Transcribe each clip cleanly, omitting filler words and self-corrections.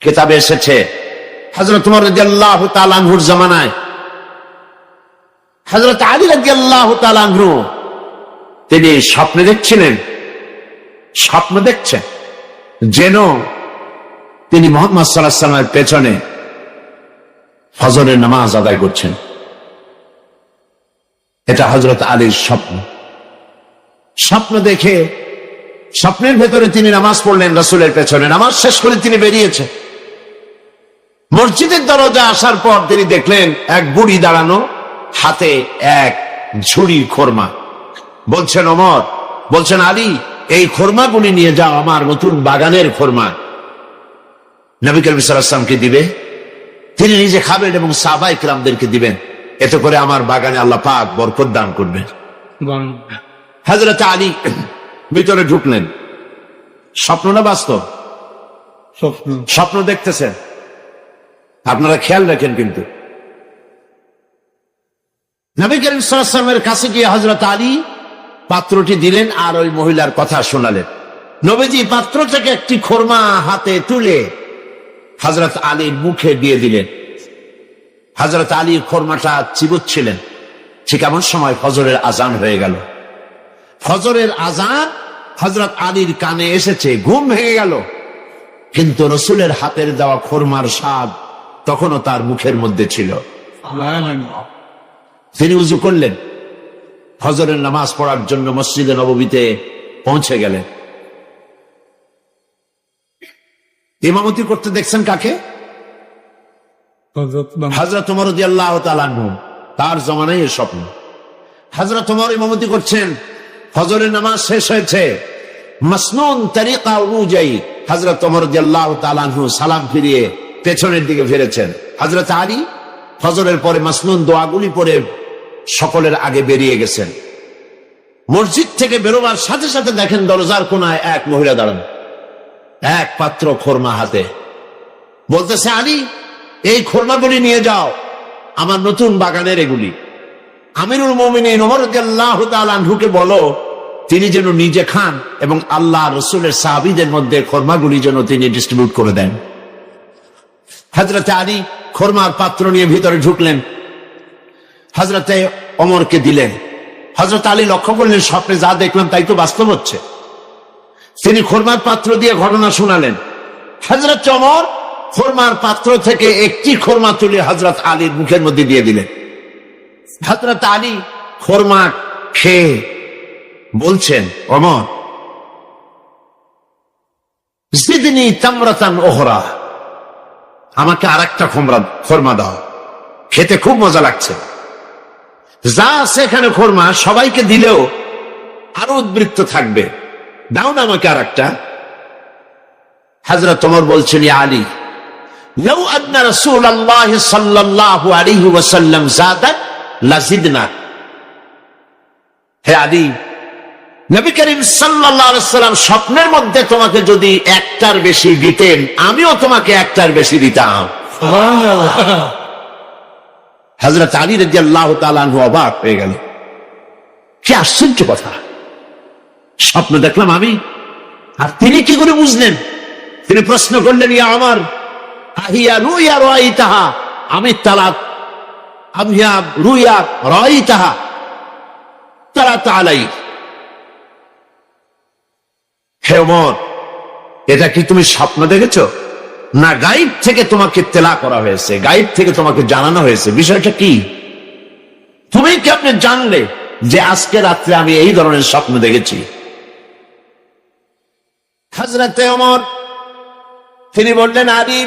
কিতাবে এসেছে হযরত ওমর রাদিয়াল্লাহু তাআলা আনহুর জামানায় হযরত আলী রাদিয়াল্লাহু তাআলা আনহু তিনি স্বপ্নে দেখছিলেন, স্বপ্ন দেখছেন যেন তিনি মুহাম্মদ সাল্লাল্লাহু আলাইহি ওয়াসাল্লামের পেছনে ফজরের নামাজ আদায় করছেন। এটা হযরত আলীর স্বপ্ন। স্বপ্ন দেখে স্বপ্নের ভেতরে তিনি নামাজ পড়লেন রাসূলের পেছনে। নামাজ শেষ করে তিনি বেরিয়েছেন। মসজিদের দরজা আসার পর তিনি দেখলেন এক বুড়ি দাঁড়ানো, হাতে এক ঝুড়ি খোরমা। বলছেন ওমর, বলছেন আলী, এই খোরমাগুলি নিয়ে যাও, আমার নতুন বাগানের খোরমা। নবী করিম সাল্লাল্লাহু আলাইহি ওয়াসাল্লামকে দিবে, তিনি নিজে খাবেন এবং সাহাবায়ে কিরামদেরকে দিবেন। এতে করে আমার বাগানে আল্লাহ পাক বরকত দান করবেন। হযরত আলী ভিতরে ঢুকলেন। স্বপ্ন না বাস্তব? স্বপ্ন দেখতেছেন, আপনারা খেয়াল রাখেন। কিন্তু নবী করিম সাল্লাল্লাহু আলাইহি ওয়াসাল্লামের কাছে গিয়ে হযরত আলী পাত্রটি দিলেন আর ওই মহিলার কথা শোনালেন। নবীজি পাত্র থেকে একটি খোরমা হাতে তুলে হযরত আলীর মুখে দিয়ে দিলেন। হযরত আলী খোরমাটা চিবুচ্ছিলেন। ঠিক এমন সময় ফজরের আজান হয়ে গেল। ফজরের আজান হযরত আলীর কানে এসেছে, ঘুম ভেঙে গেল। কিন্তু রাসূলের হাতের দেওয়া খোরমার স্বাদ তখনও তার মুখের মধ্যে ছিল। তিনি উযু করলেন, ফজরের নামাজ পড়ার জন্য মসজিদে নববীতে পৌঁছে গেলেন। ইমামতি করতে দেখছেন কাকে? হযরত ওমর রাদিয়াল্লাহু তাআলা আনহু। তার জমানায় এই স্বপ্ন। হযরত ওমর ইমামতি করছেন, ফজরের নামাজ শেষ হয়েছে, মাসনুন তরিকা অনুযায়ী হযরত ওমর রাদিয়াল্লাহু তাআলা আনহু সালাম ফিরিয়ে পেছনের দিকে ফিরেছেন। হযরত আলী ফজরের পরে মাসনুন দোয়াগুলি পড়ে সকলের আগে বেরিয়ে গেছেন। মসজিদ থেকে বেরোবার সাথে সাথে দেখেন দরজার কোনায় এক মহিলা দাঁড়ানো, এক পাত্র খোরমা হাতে। বলতেছে, আলী, এই খোরমাগুলি নিয়ে যাও, আমার নতুন বাগানের এগুলি। আমিরুল মুমিনিন ওমর রাদিয়াল্লাহু তাআলা আনহুকে বলো তিনি যেন নিজে খান এবং আল্লাহ রাসূলের সাহাবীদের মধ্যে খোরমাগুলি যেন তিনি ডিস্ট্রিবিউট করে দেন। হযরত আলী খোরমার পাত্র নিয়ে ভিতরে ঢুকলেন, হযরতে ওমরকে দিলেন। হযরত আলী লক্ষ্য করলেন স্বপ্নে যা দেখলাম তাই তো বাস্তব হচ্ছে। তিনি খোরমার পাত্র দিয়ে ঘটনা শোনালেন। হযরত ওমর খোরমার পাত্র থেকে একটি খোরমা তুলে হযরত আলীর মুখের মধ্যে দিয়ে দিলেন। হযরত আলী খোরমা খেয়ে বলছেন, ওমর, জিদনি তামরাতান উখরা, আমাকে আরেকটা খোরমা দাও, খেতে খুব মজা লাগছে। যা আছে এখানে খোরমা সবাইকে দিলেও আরো উদ্বৃত্ত থাকবে, দাও না আমাকে আরেকটা। হযরত ওমর বলছেন, ইয়া আলী, লাউ আন্না রাসূলুল্লাহ সাল্লাল্লাহু আলাইহি ওয়াসাল্লাম যাদা লাজিদনা। হে আলী, নবী করিম সাল্লাল্লাহু আলাইহি ওয়াসাল্লাম স্বপ্নের মধ্যে তোমাকে যদি একটার বেশি দিতেন, আমিও তোমাকে একটার বেশি দিতাম। সুবহানাল্লাহ। হযরত আলী রাদিয়াল্লাহু তাআলা আনহু অবাক হয়ে গেল। কি আশ্চর্য কথা, স্বপ্ন দেখলাম আমি, আর তিনি কি করে বুঝলেন? তিনি প্রশ্ন করলেন, ইয়া ওমর, আহিয়া রুইয়া রাইতাহা আমি তালাত আমিয়া রুইয়া রাইতাহা তালাত আলাই। হে ওমর, এটা কি তুমি স্বপ্ন দেখেছো না গায়েব থেকে তোমাকে তেলা করা হয়েছে, গায়েব থেকে তোমাকে জানানো হয়েছে? বিষয়টা কি? তুমি কি আপনি জানলে যে আজকে রাত্রে আমি এই ধরনের স্বপ্ন দেখেছি? হযরতে ওমর তিনি বললেন, আলী,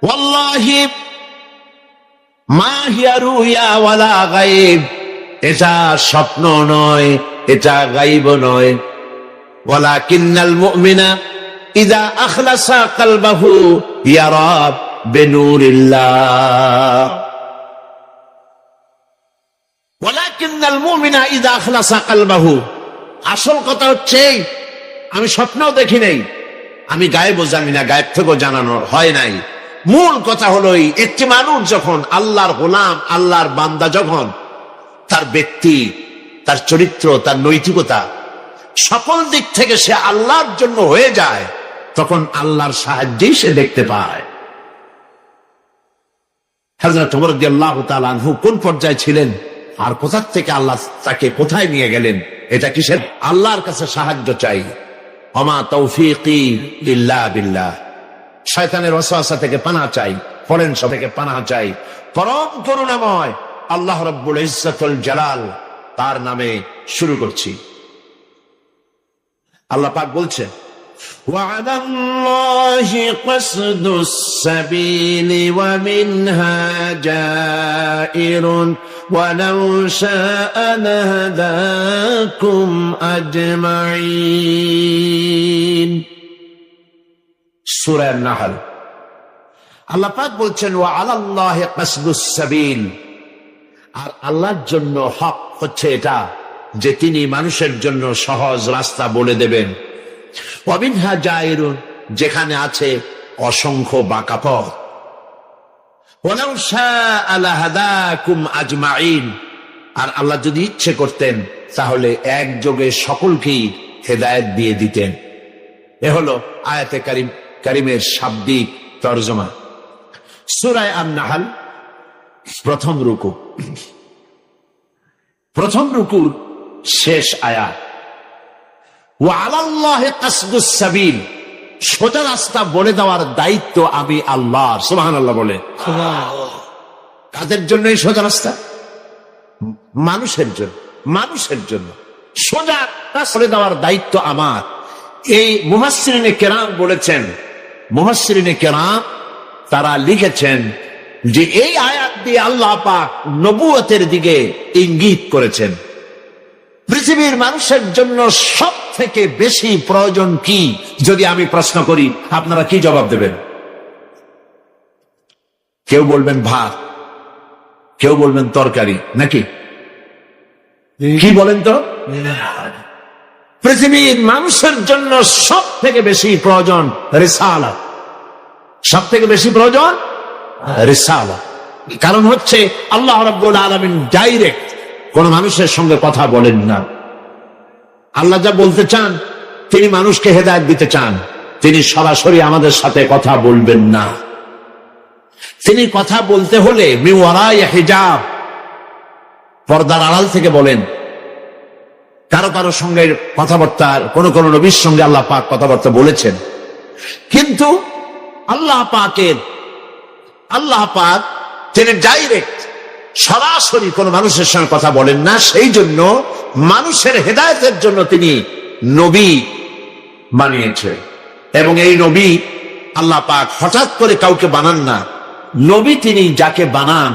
ওয়াল্লাহি মা হিয়া রুইয়া ওয়ালা গায়েব, এটা স্বপ্ন নয়, এটা গায়েব নয়। ওয়ালাকিন্নাল মুমিনা ইযা আখলাসা কলবাহু ইয়ারা বিনুরিল্লাহ। ওয়ালাকিন্নাল মুমিনা ইযা আখলাসা কলবাহু, আসল কথা হচ্ছে আমি স্বপ্নও দেখি নাই, আমি গায়েবও জানি না, গায়েব থেকেও জানানো হয় নাই। মূল কথা হলো একটি মানুষ যখন আল্লাহর গোলাম, আল্লাহর বান্দা, যখন তার ব্যক্তি, তার চরিত্র, তার নৈতিকতা সকল দিক থেকে সে আল্লাহর জন্য হয়ে যায়, তখন আল্লাহর সাহায্যেই সে দেখতে পায়। হযরত ওমর রাদিয়াল্লাহু তাআলা আনহু কোন পর্যায়ে ছিলেন আর কোথা থেকে আল্লাহ তাকে কোথায় নিয়ে গেলেন, এটা কিসের? আল্লাহর কাছে সাহায্য চাই। ওমা তৌফিকি ইল্লা বিল্লাহ। শয়তানের ওয়াসওয়াসা থেকে পানাহ চাই, পড়েন সব থেকে পানাহ চাই। পরম করুণাময় আল্লাহ রাব্বুল ইজ্জাতুল জালাল, তার নামে শুরু করছি। আল্লাহ পাক বলছেন, وعلى الله قصد السبيل ومنها جائر ولو شاء لهداكم أجمعين। সূরা আন-নাহল। আল্লাহ পাক বলছেন, وعلى الله قصد السبيل, আর আল্লাহর জন্য হক হচ্ছে এটা যে তিনি মানুষের জন্য সহজ রাস্তা বলে দেবেন। ওয়ামিনহা জায়রুন, যেখানে আছে অসংখ্য বাঁকা পথ। ওয়ালাউ শাআ লাহাদাকুম আজমাইন, আর আল্লাহ যদি ইচ্ছে করতেন তাহলে একযোগে সকলকেই হেদায়েত দিয়ে দিতেন। এ হলো আয়াতে কারিমের শাব্দিক তরজমা। সূরা আন-নাহল প্রথম রুকু, প্রথম রুকুর শেষ আয়াত। ওয়া আলাল্লাহি কাসদুস সাবিল, সোজা রাস্তা বলে দেওয়ার দায়িত্ব আমি আল্লাহর। সুবহানাল্লাহ বলে। কাদের জন্য এই সোজা রাস্তা? মানুষের জন্য, মানুষের জন্য সোজা রাস্তা বলে দেওয়ার দায়িত্ব আমার। এই মুফাসসিরিনে কেরাম বলেছেন, মুফাসসিরিনে কেরাম তারা লিখেছেন যে এই আয়াত দিয়ে আল্লাহ পাক নবুয়তের দিকে ইঙ্গিত করেছেন। পৃথিবীর মানুষের জন্য সব থেকে বেশি প্রয়োজন কি যদি আমি প্রশ্ন করি, আপনারা কি জবাব দেবেন? কেউ বলবেন ভাত, কেউ বলবেন তরকারি, নাকি কি বলেন তো? পৃথিবীর মানুষের জন্য সব থেকে বেশি প্রয়োজন রিসালাত, সব থেকে বেশি প্রয়োজন রিসালাত। কারণ হচ্ছে আল্লাহ রাব্বুল আলামিন ডাইরেক্ট কোন মানুষের সঙ্গে কথা বলেন না। আল্লাহ যা বলতে চান, তিনি মানুষকে হেদায়েত দিতে চান, তিনি সরাসরি আমাদের সাথে কথা বলবেন না। তিনি কথা বলতে হলে মিন ওয়ারাই হিজাব, পর্দার আড়াল থেকে বলেন। কারো কারো সঙ্গে কথাবার্তা, কোন কোন নবীর সঙ্গে আল্লাহ পাক কথাবার্তা বলেছেন, কিন্তু আল্লাহ পাক তিনি ডাইরেক্ট সরাসরি কোন মানুষের সঙ্গে কথা বলেন না। সেই জন্য মানুষের হেদায়েতের জন্য তিনি নবী বানিয়েছে, এবং এই নবী আল্লাহ পাক হঠাৎ করে কাউকে বানান না। নবী তিনি যাকে বানান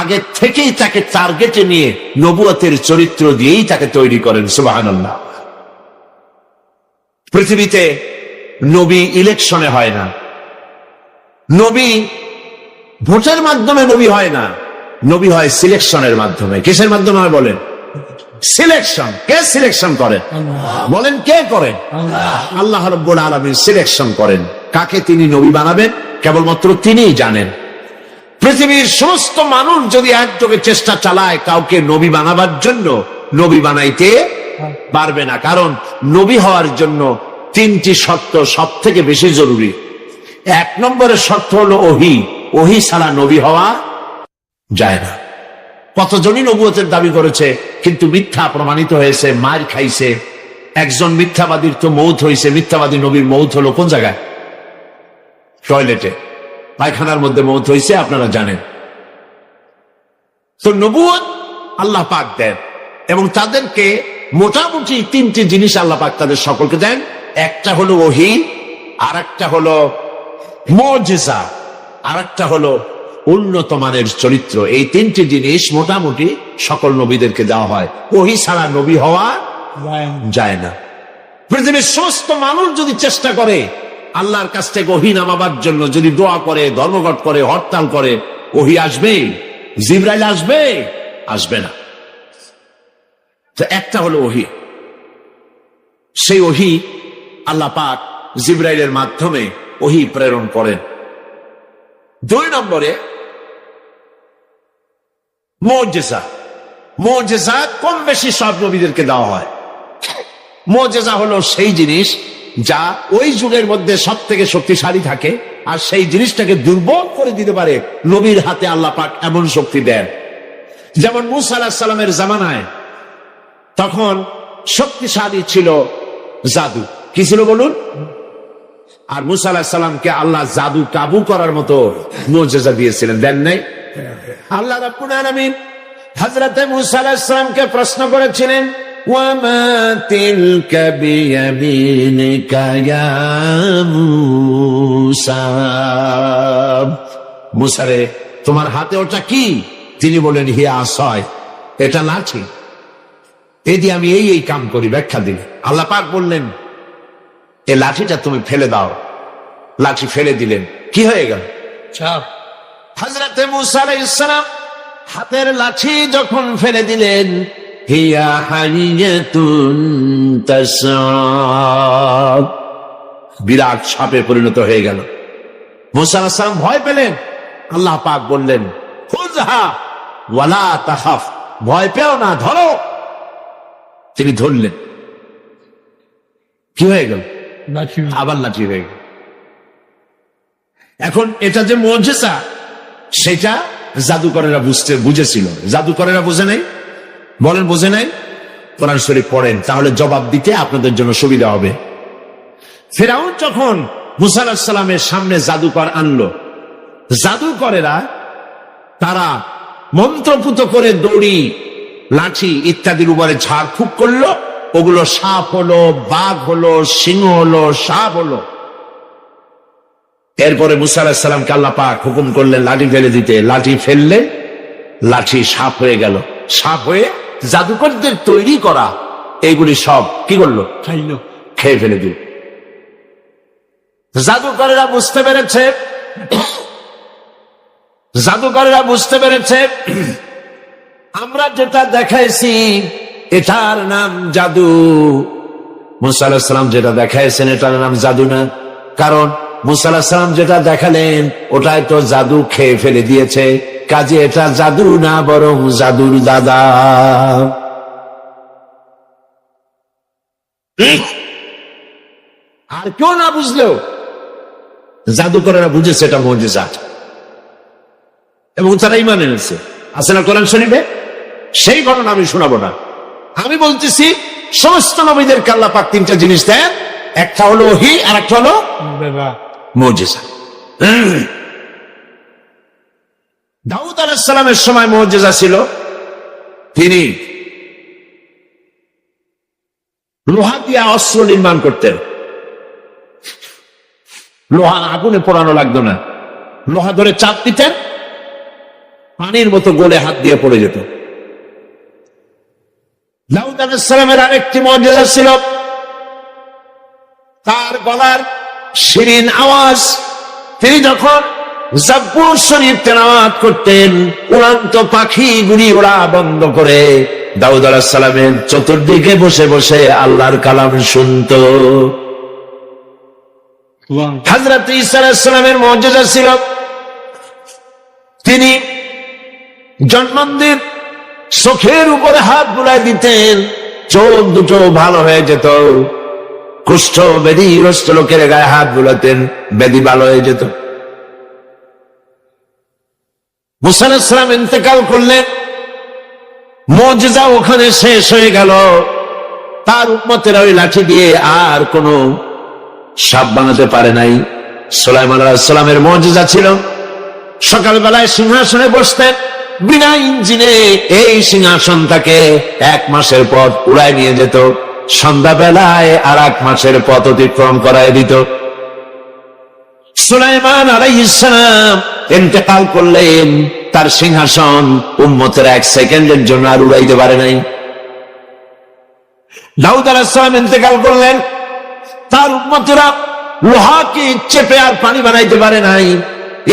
আগে থেকেই তাকে টার্গেটে নিয়ে নবুয়তের চরিত্র দিয়েই তাকে তৈরি করেন। সুবহানাল্লাহ। পৃথিবীতে নবী ইলেকশনে হয় না, নবী ভোটের মাধ্যমে নবী হয় না, নবী হয় সিলেকশনের মাধ্যমে। কিসের মাধ্যমে হয় বলেন? সিলেকশন। কে সিলেকশন করেন বলেন? কে করেন? আল্লাহ রাব্বুল আলামিন সিলেকশন করেন। কাকে তিনি নবী বানাবেন কেবলমাত্র তিনিই জানেন। পৃথিবীর সমস্ত মানুষ যদি একযোগে চেষ্টা চালায় কাউকে নবী বানাবার জন্য, নবী বানাইতে পারবে না। কারণ নবী হওয়ার জন্য তিনটি শর্ত সব থেকে বেশি জরুরি। এক নম্বরের শর্ত হলো ওহী। ওহী ছাড়া নবী হওয়া যায় না। কতজনই নবুয়তের দাবি করেছে কিন্তু মিথ্যা প্রমাণিত হয়েছে, মার খাইছে। একজন মিথ্যাবাদীর তো মৌত হয়েছে। মিথ্যাবাদী নবীর মৌত হলো কোন জায়গায়? টয়লেটে, পায়খানার মধ্যে মৌত হয়েছে, আপনারা জানেন। তো নবুয়ত আল্লাহ পাক দেন, এবং তাদেরকে মোটামুটি তিনটি জিনিস আল্লাহ পাক তাদের সকলকে দেন। একটা হলো ওহী, আর একটা হলো মুজিজা, আর একটা হলো উন্নত মানের চরিত্র। এই তিনটি জিনিস মোটামুটি সকল নবীদেরকে দেওয়া হয়। ওহী ছাড়া নবী হওয়া যায় না। পৃথিবীর সমস্ত মানুষ যদি চেষ্টা করে আল্লাহর কাছ থেকে ওহী নামাবার জন্য, যদি দোয়া করে, ধর্মঘট করে, হরতাল করে, ওহী আসবে? জিবরাইল আসবে? আসবে না। তো একটা হলো ওহী। সেই ওহী আল্লাহ পাক জিবরাইলের মাধ্যমে ওহী প্রেরণ করেন। দুই নম্বরে মুজিজা। মুজিজা কম বেশি সব নবীদেরকে দেওয়া হয়। মুজিজা হলো সেই জিনিস যা ওই যুগের মধ্যে সব থেকে শক্তিশালী থাকে, আর সেই জিনিসটাকে দুর্বল করে দিতে পারে। নবীর হাতে আল্লাহ পাক এমন শক্তি দেন। যেমন মুসা আলাইহিস সালামের জামানায় তখন শক্তিশালী ছিল জাদু। কি ছিল বলুন? আর মুসা আলাইহিস সালামকে আল্লাহ জাদু কাবু করার মতো মুজিজা দিয়েছিলেন, দেন নাই? আল্লাহ রাব্বুল আলামিন হযরত মুসা আলাইহিস সালামকে প্রশ্ন করেছিলেন, ওয়ামা তিলকা বিয়ামিনিকা ইয়া মুসা, মুসা রে তোমার হাতে ওটা কি? তিনি বলেন, হিয়া আসায়, এটা লাঠি, এই দিয়ে আমি এই কাম করি। ব্যাখ্যা দিলেন। আল্লাহ পাক বললেন, এই লাঠিটা তুমি ফেলে দাও। লাঠি ফেলে দিলেন, কি হয়ে গেল? হযরত মুসা আলাইহিস সালাম হাতের লাঠি যখন ফেলে দিলেন, হিয়া হাইয়াতুন তাসা, বিরাট সাপে পরিণত হয়ে গেল। মুসা আলাইহিস সালাম ভয় পেলেন। আল্লাহ পাক বললেন, খুযহা ওয়ালা তাখাফ, ভয় পেও না, ধরো। তিনি ধরলেন, কি হয়ে গেল? আবার লাঠি হয়ে গেল। এখন এটা যে মুজিজা, সেটা জাদুকরেরা বুঝেছিল। জাদুকরেরা বুঝে নাই? বলেন বুঝে নাই? কোরআন শরীফ পড়েন, তাহলে জবাব দিতে আপনাদের জন্য সুবিধা হবে। ফিরআউন যখন মুসা আলাইহিস সালামের সামনে জাদুকর আনলো, জাদুকরেরা তারা মন্ত্রপুত করে দড়ি, লাঠি ইত্যাদির উপরে ঝাড়ফুঁক করলো। ওগুলো সাপ হলো, বাঘ হলো, সিংহ হলো, সাপ হলো। এরপরে মুসা আলাইহিস সালামকে আল্লাহ পাক হুকুম করলেন লাঠি ফেলে দিতে। লাঠি ফেললে লাঠি সাপ হয়ে গেল। সাপ হয়ে জাদুকরদের তৈরি করা এইগুলি সব কি করলো? খেয়ে ফেলে দিল। জাদুকরেরা বুঝতে পেরেছে, জাদুকরেরা বুঝতে পেরেছে আমরা যেটা দেখাইছি এটার নাম জাদু। মুসা আলাইহিস সালাম যেটা দেখাইছেন এটার নাম জাদু না, কারণ মুসা আলাইহিস সালাম যেটা দেখালেন ওটাই তো জাদু খেয়ে ফেলে দিয়েছে। কাজে এটা জাদু না, বরং জাদুর দাদা। আর কেউ না বুঝলেও জাদুকরেরা বুঝেছে এটা মুজিজা, এবং তারা ঈমান এনেছে। আছে না কোরআন শরীফে? সেই ঘটনা আমি শোনাবো না। আমি বলতেছি সমস্ত নবীদেরকে আল্লাহ পাক তিনটা জিনিস দেন, একটা হলো ওহী, আর একটা হলো মুজিজা। দাউদ আলাইহিস সালামের সময় মুজিজা ছিল, তিনি লোহা দিয়ে অস্ত্র নির্মাণ করতেন। লোহা আগুনে পোড়ানো লাগতো না, লোহা ধরে চাপ দিতেন, পানির মতো গলে হাত দিয়ে পড়ে যেত। দাউদ আলাইহিস সালামের আরেকটি মুজিজা ছিল, তার গলার শিরিন আওয়াজ। তিনি যখন জাব্বুর শরীফ তেলাওয়াত করতেন, উড়ান্ত পাখিগুলি ওড়া বন্ধ করে দাউদ আলাইহিস সালামের চতুর্দিকে বসে বসে আল্লাহর কালাম শুনত। হযরত ঈসা আলাইহিস সালামের মুজিজা ছিল, তিনি জন্মান্ধের চোখের উপরে হাত বুলাই দিতেন, চোখ দুটো ভালো হয়ে যেত। কুষ্ঠ ব্যাধিগ্রস্ত লোকের গায়ে হাত বুলাতেন, ব্যাধি ভালো হয়ে যেত। মুসা আলাইহিস সালাম ইন্তেকাল করলেন, মুজিজা ওখানে শেষ হয়ে গেল। তার উম্মতেরা ওই লাঠি দিয়ে আর কোন সাপ বানাতে পারে নাই। সুলাইমান আলাইহিস সালামের মুজিজা ছিল, সকালবেলায় সিংহাসনে বসতেন বিনা ইঞ্জিনে। এই সিংহাসন তাকে 1 মাসের পথ উড়ায় নিয়ে যেত, সন্ধ্যাবেলায় আর 1 মাসের পথ অতিক্রম করায় দিত। সুলাইমান আলাইহিস সালাম ইন্তেকাল করলেন, তার সিংহাসন উম্মতের 1 সেকেন্ডের জন্য আর উড়াইতে পারে নাই। দাউদ আলাইহিস সালাম ইন্তেকাল করলেন, তার উম্মতেরা লোহাকে চেপে আর পানি বানাইতে পারে নাই।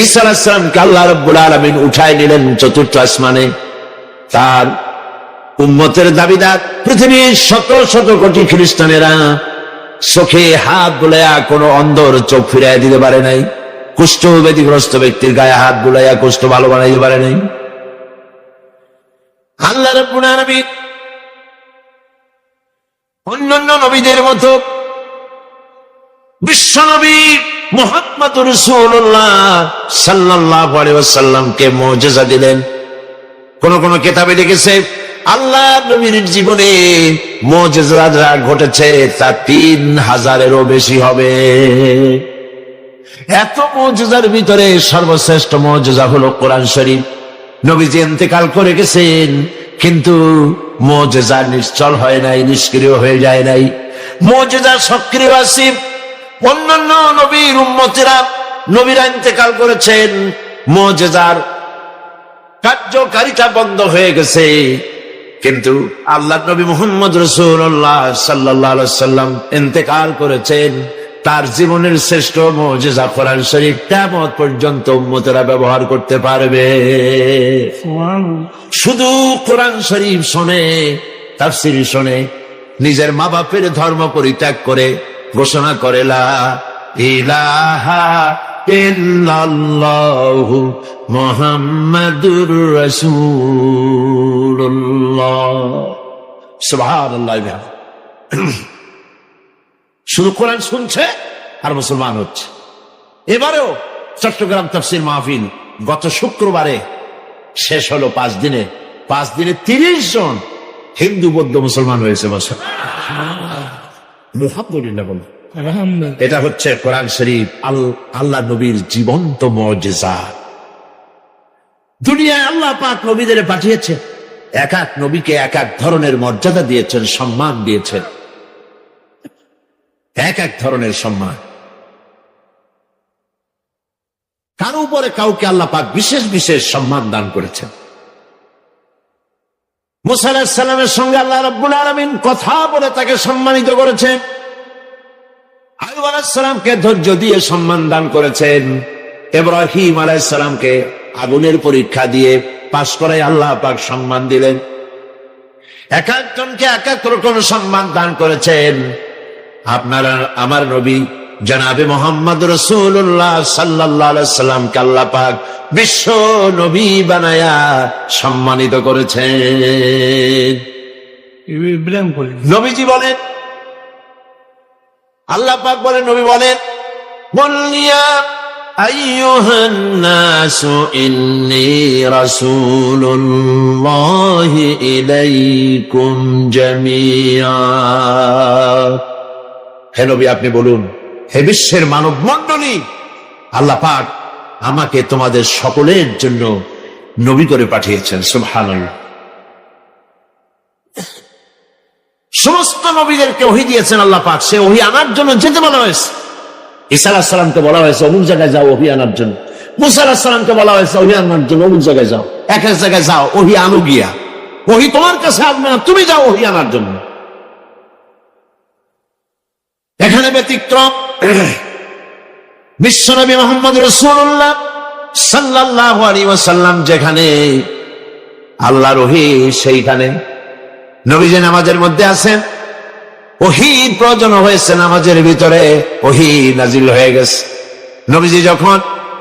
ঈসা আলাইহিস সালামকে আল্লাহ রাব্বুল আলামিন উঠায় নিলেন 4th আসমানে। তার উম্মতের দাবিদার পৃথিবীর শত শত কোটি খ্রিস্টানেরা চোখে হাত বুলাইয়া কোনো অন্ধর চোখ ফিরাইয়া দিতে পারে নাই, কুষ্ঠ ব্যাধিগ্রস্ত ব্যক্তির গায়ে হাত বুলাইয়া কুষ্ঠ ভালো বানাইতে পারে নাই। আল্লাহ রাব্বুল আলামিন অন্যান্য নবীদের মতো বিশ্বনবী মুহাম্মদ রাসূলুল্লাহ সাল্লাল্লাহু আলাইহি ওয়াসাল্লামকে মুজিজা দিলেন। কোন কোন কিতাবে লিখেছে আল্লাহ নবীর জীবনে মুজিজা যা ঘটেছে তা 3000-এরও বেশি হবে। এত মুজিজার ভিতরে সর্বশ্রেষ্ঠ মুজিজা হলো কোরআন শরীফ। নবীজি ইন্তেকাল করে গেছেন, কিন্তু মুজিজা নিশ্চল হয় নাই, নিষ্ক্রিয় হয়ে যায় নাই, মুজিজা সক্রিয় আছে। অন্যান্য নবীর উম্মতেরা, নবীরা ইন্তেকাল করেছেন, মুজিজার কার্যকারিতা বন্ধ হয়ে গেছে, কিন্তু আল্লাহর নবী মুহাম্মদ রাসূলুল্লাহ সাল্লাল্লাহু আলাইহি ওয়াসাল্লাম ইন্তেকাল করেছেন। তার জীবনের শ্রেষ্ঠ মুজিজা কোরআন শরীফ কিয়ামত পর্যন্ত উম্মতেরা ব্যবহার করতে পারবে। শুধু কোরআন শরীফ শোনে, তাফসীর শোনে, নিজের মা বাপের ধর্ম পরিত্যাগ করে ঘোষণা করে লা ইলাহা ইল্লাল্লাহু মুহাম্মাদুর রাসূলুল্লাহ, সুবহানাল্লাহ। শুধু কোরআন শুনছে আর মুসলমান হচ্ছে। এবারেও চট্টগ্রাম তাফসীর মাহফিল গত শুক্রবারে শেষ হলো। 5 দিনে 30 জন হিন্দু বৌদ্ধ মুসলমান হয়েছে। মুহাম্মাদুল্লাহ বলে, এটা হচ্ছে কোরআন শরীফ, আল্লাহ নবীর জীবন্ত মুজিজা। দুনিয়ায় আল্লাহ পাক নবীদের পাঠিয়েছে, এক এক নবীকে এক এক ধরনের মর্যাদা দিয়েছেন, সম্মান দিয়েছেন, এক এক ধরনের সম্মান। কার উপরে কাউকে আল্লাহ পাক বিশেষ বিশেষ সম্মান দান করেছেন। মুসা আলাইহিস সালামের সঙ্গে আল্লাহ রাব্বুল আলামিন কথা বলে তাকে সম্মানিত করেছেন। আইয়ুব আলাইহিস সালামকে ধৈর্য দিয়ে সম্মান দান করেছেন। ইব্রাহিম আলাইহিস সালামকে আগুনের পরীক্ষা দিয়ে পাশ করায় আল্লাহ পাক সম্মান দিলেন। এক একজনকে এক এক রকম সম্মান দান করেছেন। আপনারা আমার নবী জনাবে মুহাম্মদ রাসূলুল্লাহ সাল্লাল্লাহু আলাইহি সাল্লামকে আল্লাহ পাক বিশ্ব নবী বানায়া সম্মানিত করেছেন। নবীজি বলেন, আল্লাহ পাক বলেন, নবী বলেন, বলিয়া আইয়ুহান নাসু ইন্নী রাসূলুল্লাহি ইলাইকুম জামিআ। হে নবী, আপনি বলুন, হে বিশ্বের মানব মণ্ডলী, আল্লাহ পাক আমাকে তোমাদের সকলের জন্য নবী করে পাঠিয়েছেন। সুবহানাল্লাহ। সমস্ত নবীদেরকে ওহী দিয়েছেন আল্লাহ পাক, সে ওহী আনার জন্য যেতে বলা হয়েছে। ঈসা আলাইহিস সালামকে বলা হয়েছে অমুক জায়গায় যাও ওহী আনার জন্য। মুসা আলাইহিস সালামকে বলা হয়েছে ওহী আনার জন্য অমুক জায়গায় যাও। এক এক জায়গায় যাও, ওহী আনো গিয়া। ওহী তোমার কাছে আসবে না, তুমি যাও ওহী আনার জন্য। এখানে ব্যতিক্রম বিশ্বনবী মুহাম্মদ রাসূলুল্লাহ সাল্লাল্লাহু আলাইহি ওয়াসাল্লাম যেখানে আল্লাহর ওহী সেইখানে। নবীজি নামাজের মধ্যে আছেন, ওহীর প্রয়োজন হয়েছে, নামাজের ভিতরে ওহী নাজিল হয়ে গেছে। নবীজি যখন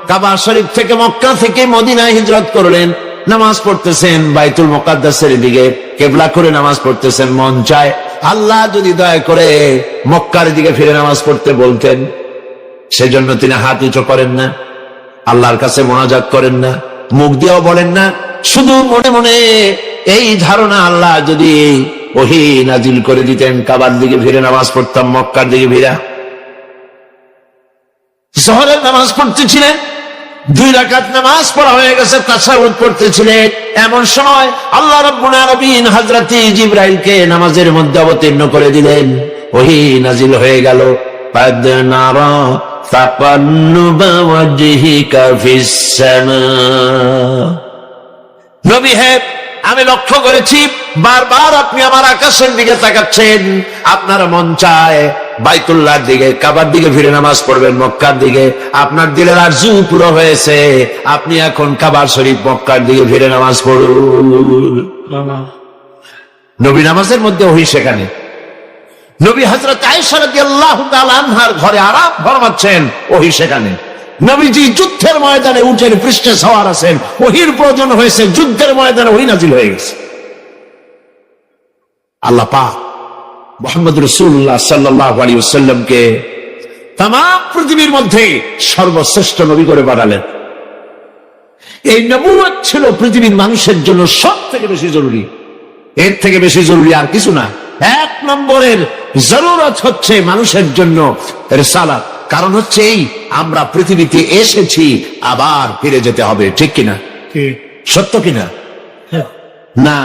কাবা শরীফ থেকে মক্কা থেকে মদিনায় হিজরত করলেন, নামাজ পড়তেছেন বাইতুল মুকাদ্দাসের দিকে কিবলা করে নামাজ পড়তেছেন। মন চায় আল্লাহ যদি দয়া করে মক্কার দিকে ফিরে নামাজ পড়তে বলতেন, সেজন্য তিনি হাত উঁচু করেন না, আল্লাহর কাছে মোনাজাত করেন না, মুখ দিয়েও বলেন না, শুধু মনে মনে এই ধারণা, আল্লাহ যদি ওহী নাজিল করে দিতেন কাবার দিকে ফিরে নামাজ পড়তাম, মক্কার দিকে ফিরা। জোহরের নামাজ পড়তেছিলেন, 2 রাকাত নামাজ পড়া হয়ে গেছে, তাশাহুদ পড়তেছিলেন। এমন সময় আল্লাহ রাব্বুল আলামিন হযরত জিবরাইলকে নামাজের মধ্যে অবতীর্ণ করে দিলেন, ওহী নাজিল হয়ে গেল। قد نرى تقلب وجهك في السماء। নবী হে, আমি লক্ষ্য করেছি বারবার আপনি আমার আকাশের দিকে তাকাচ্ছেন। আপনার মন চায় বাইতুল্লাহর দিকে, কাবার দিকে ফিরে নামাজ পড়বেন, মক্কার দিকে। আপনার দিলের আরজু পুরো হয়েছে, আপনি এখন কাবার শরীফ মক্কার দিকে ফিরে নামাজ পড়ুন। নবী নামাজের মধ্যে ওহী সেখানে। নবী হযরত আয়েশা রাদিয়াল্লাহু তাআলা আনহার ঘরে আরাম ফরমাচ্ছেন, ওহী সেখানে। নবীজি যুদ্ধের ময়দানে উটের পৃষ্ঠে সওয়ার আছেন, ওহীর প্রয়োজন হয়েছে, যুদ্ধের ময়দানে ওহী নাজিল হয়ে গেছে। আল্লাহ পাক মুহাম্মদ রাসূলুল্লাহ সাল্লাল্লাহু আলাইহি ওয়াসাল্লামকে তাম পৃথিবীর মধ্যে সর্বশ্রেষ্ঠ নবী করে পাঠালেন। এই নবুয়ত ছিল পৃথিবীর মানুষের জন্য সব থেকে বেশি জরুরি, এর থেকে বেশি জরুরি আর কিছু না। এক নম্বরের জরুরত হচ্ছে মানুষের জন্য রিসালাত। কারণ হচ্ছে এই, আমরা পৃথিবীতে এসেছি, আবার ফিরে যেতে হবে, ঠিক কিনা? সত্য কিনা? না,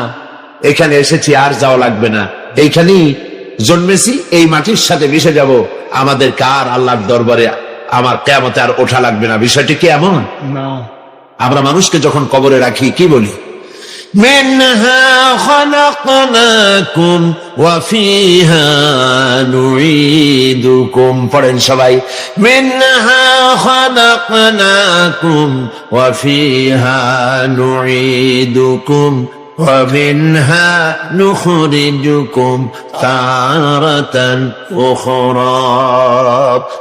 এখানে এসেছি আর যাওয়া লাগবে না, এইখানেই জন্মেছি, এই মাটির সাথে মিশে যাব, আমাদের কার আল্লাহর দরবারে আমার কিয়ামতে আর ওঠা লাগবে না। বিষয়টি কি এমন? না। আমরা মানুষকে যখন কবরে রাখি কি বলি? মিনহা খালাকনাকুম ওয়া ফিহা নুঈদুকুম। পড়েন সবাই, মিনহা খালাকনাকুম ওয়া ফিহা নুঈদুকুম ওয়া মিনহা নুখরিজুকুম তারাতান উখরা।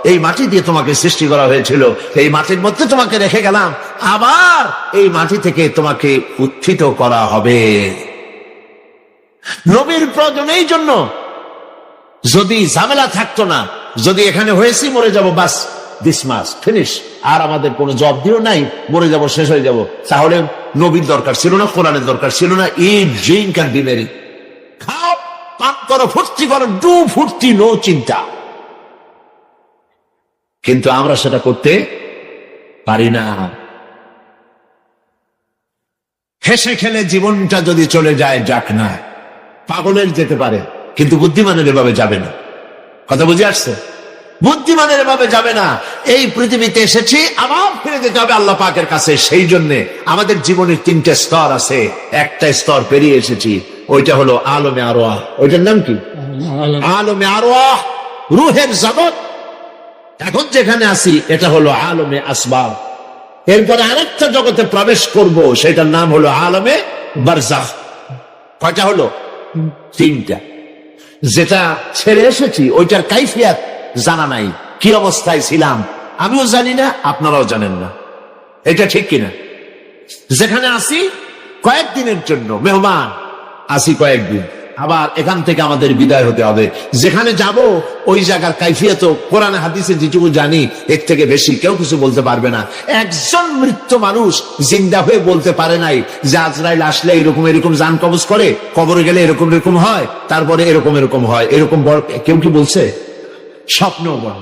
এই মাটি দিয়ে তোমাকে সৃষ্টি করা হয়েছিল, এই মাটির মধ্যে তোমাকে রেখে গেলাম, আবার এই মাটি থেকে তোমাকে উত্থিত করা হবে। নবীর প্রয়োজন এই জন্য। যদি ঝামেলা থাকতো না, যদি এখানে হয়েছি মরে যাব, বাস দিস মাস ফিনিশ, আর আমাদের কোনো জব দিও নাই, মরে যাব, শেষ হয়ে যাব, তাহলে নবীর দরকার ছিল না, কোরআনের দরকার ছিল না। ইট, ড্রিঙ্ক এন্ড বি মেরি, খাও, পান করো, ফুর্তি করো, ডু ফুর্তি, নো চিন্তা। কিন্তু আমরা সেটা করতে পারি না। হেসে খেলে জীবনটা যদি চলে যায়, যাক না, পাগলের যেতে পারে, কিন্তু বুদ্ধিমানের এভাবে যাবে না। কথা বুঝে আসছে? বুদ্ধিমানের এভাবে যাবে না। এই পৃথিবীতে এসেছি, আবার ফিরে যেতে হবে আল্লাহ পাকের কাছে। সেই জন্য আমাদের জীবনের 3টে স্তর আছে, একটা স্তর পেরিয়ে এসেছি, ওইটা হলো আলমে আরওয়াহ। ওইটার নাম কি? আলমে আরওয়াহ, রুহের জগৎ। এখন যেখানে আছি এটা হলো আলমে আসবাব। এরপরে আরেকটা জগতে প্রবেশ করব, সেটার নাম হলো আলমে বারজাখ। কয়টা হলো? 3টা। যেটা ছেড়ে এসেছি ওইটার কাইফিয়াত জানা নাই, কি অবস্থায় ছিলাম আমিও জানি না, আপনারাও জানেন না। এটা ঠিক কিনা? যেখানে আসি কয়েকদিনের জন্য মেহমান, আসি কয়েকদিন, আবার এখান থেকে আমাদের বিদায় হতে হবে। যেখানে যাব ওই জায়গার কাইফিয়ত কোরআন হাদিসে যেটুকু জানি, এর থেকে বেশি কেউ কিছু বলতে পারবে না। একজন মৃত্যু মানুষ জিন্দা হয়ে বলতে পারে নাই যে আজরাইল আসলে এরকম এরকম জান কবজ করে, কবরে গেলে এরকম এরকম হয়, তারপরে এরকম এরকম হয়, এরকম কেউ কি বলছে? স্বপ্নও বড়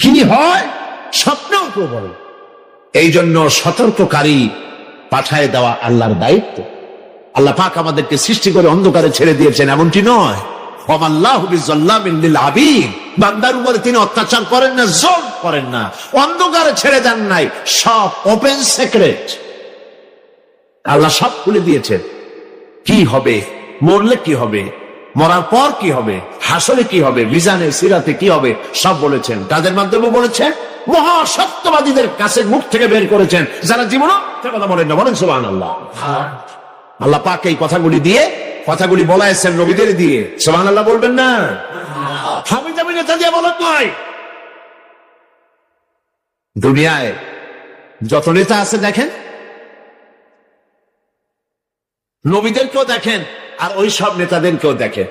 কি হয়, স্বপ্নও তো বড়। এই জন্য সতর্ককারী পাঠায় দেওয়া আল্লাহর দায়িত্ব। আল্লাহ পাক আমাদেরকে সৃষ্টি করে অন্ধকারে ছেড়ে দিয়েছেন, এমনটি নয়। ওয়ামাল্লাহু বিযাল্লামিন লিল আবিদ, বান্দার উপরে তিনি অত্যাচার করেন না, জুলম করেন না, অন্ধকারে ছেড়ে দেন নাই, সব ওপেন সিক্রেট আল্লাহ সব খুলে দিয়েছেন। কি হবে, মরলে কি হবে, মরার পর কি হবে, হাসরে কি হবে, মিজানে সিরাতে কি হবে, সব বলেছেন। তাদের মাধ্যমে বলেছেন, মহাসত্যবাদীদের কাছে মুখ থেকে বের করেছেন, যারা জীবনও কথা বলেন না। বলেন সুবহানাল্লাহ। আল্লাহ পাক এই কথাগুলি দিয়ে, কথাগুলি বলাইছেন নবীদের দিয়ে। সুবহানাল্লাহ বলবেন না? আমি যাবি নেতা দিয়ে বলেন নয়। দুনিয়ায় যত নেতা আছে দেখেন, নবীদেরকেও দেখেন আর ওই সব নেতাদেরকেও দেখেন।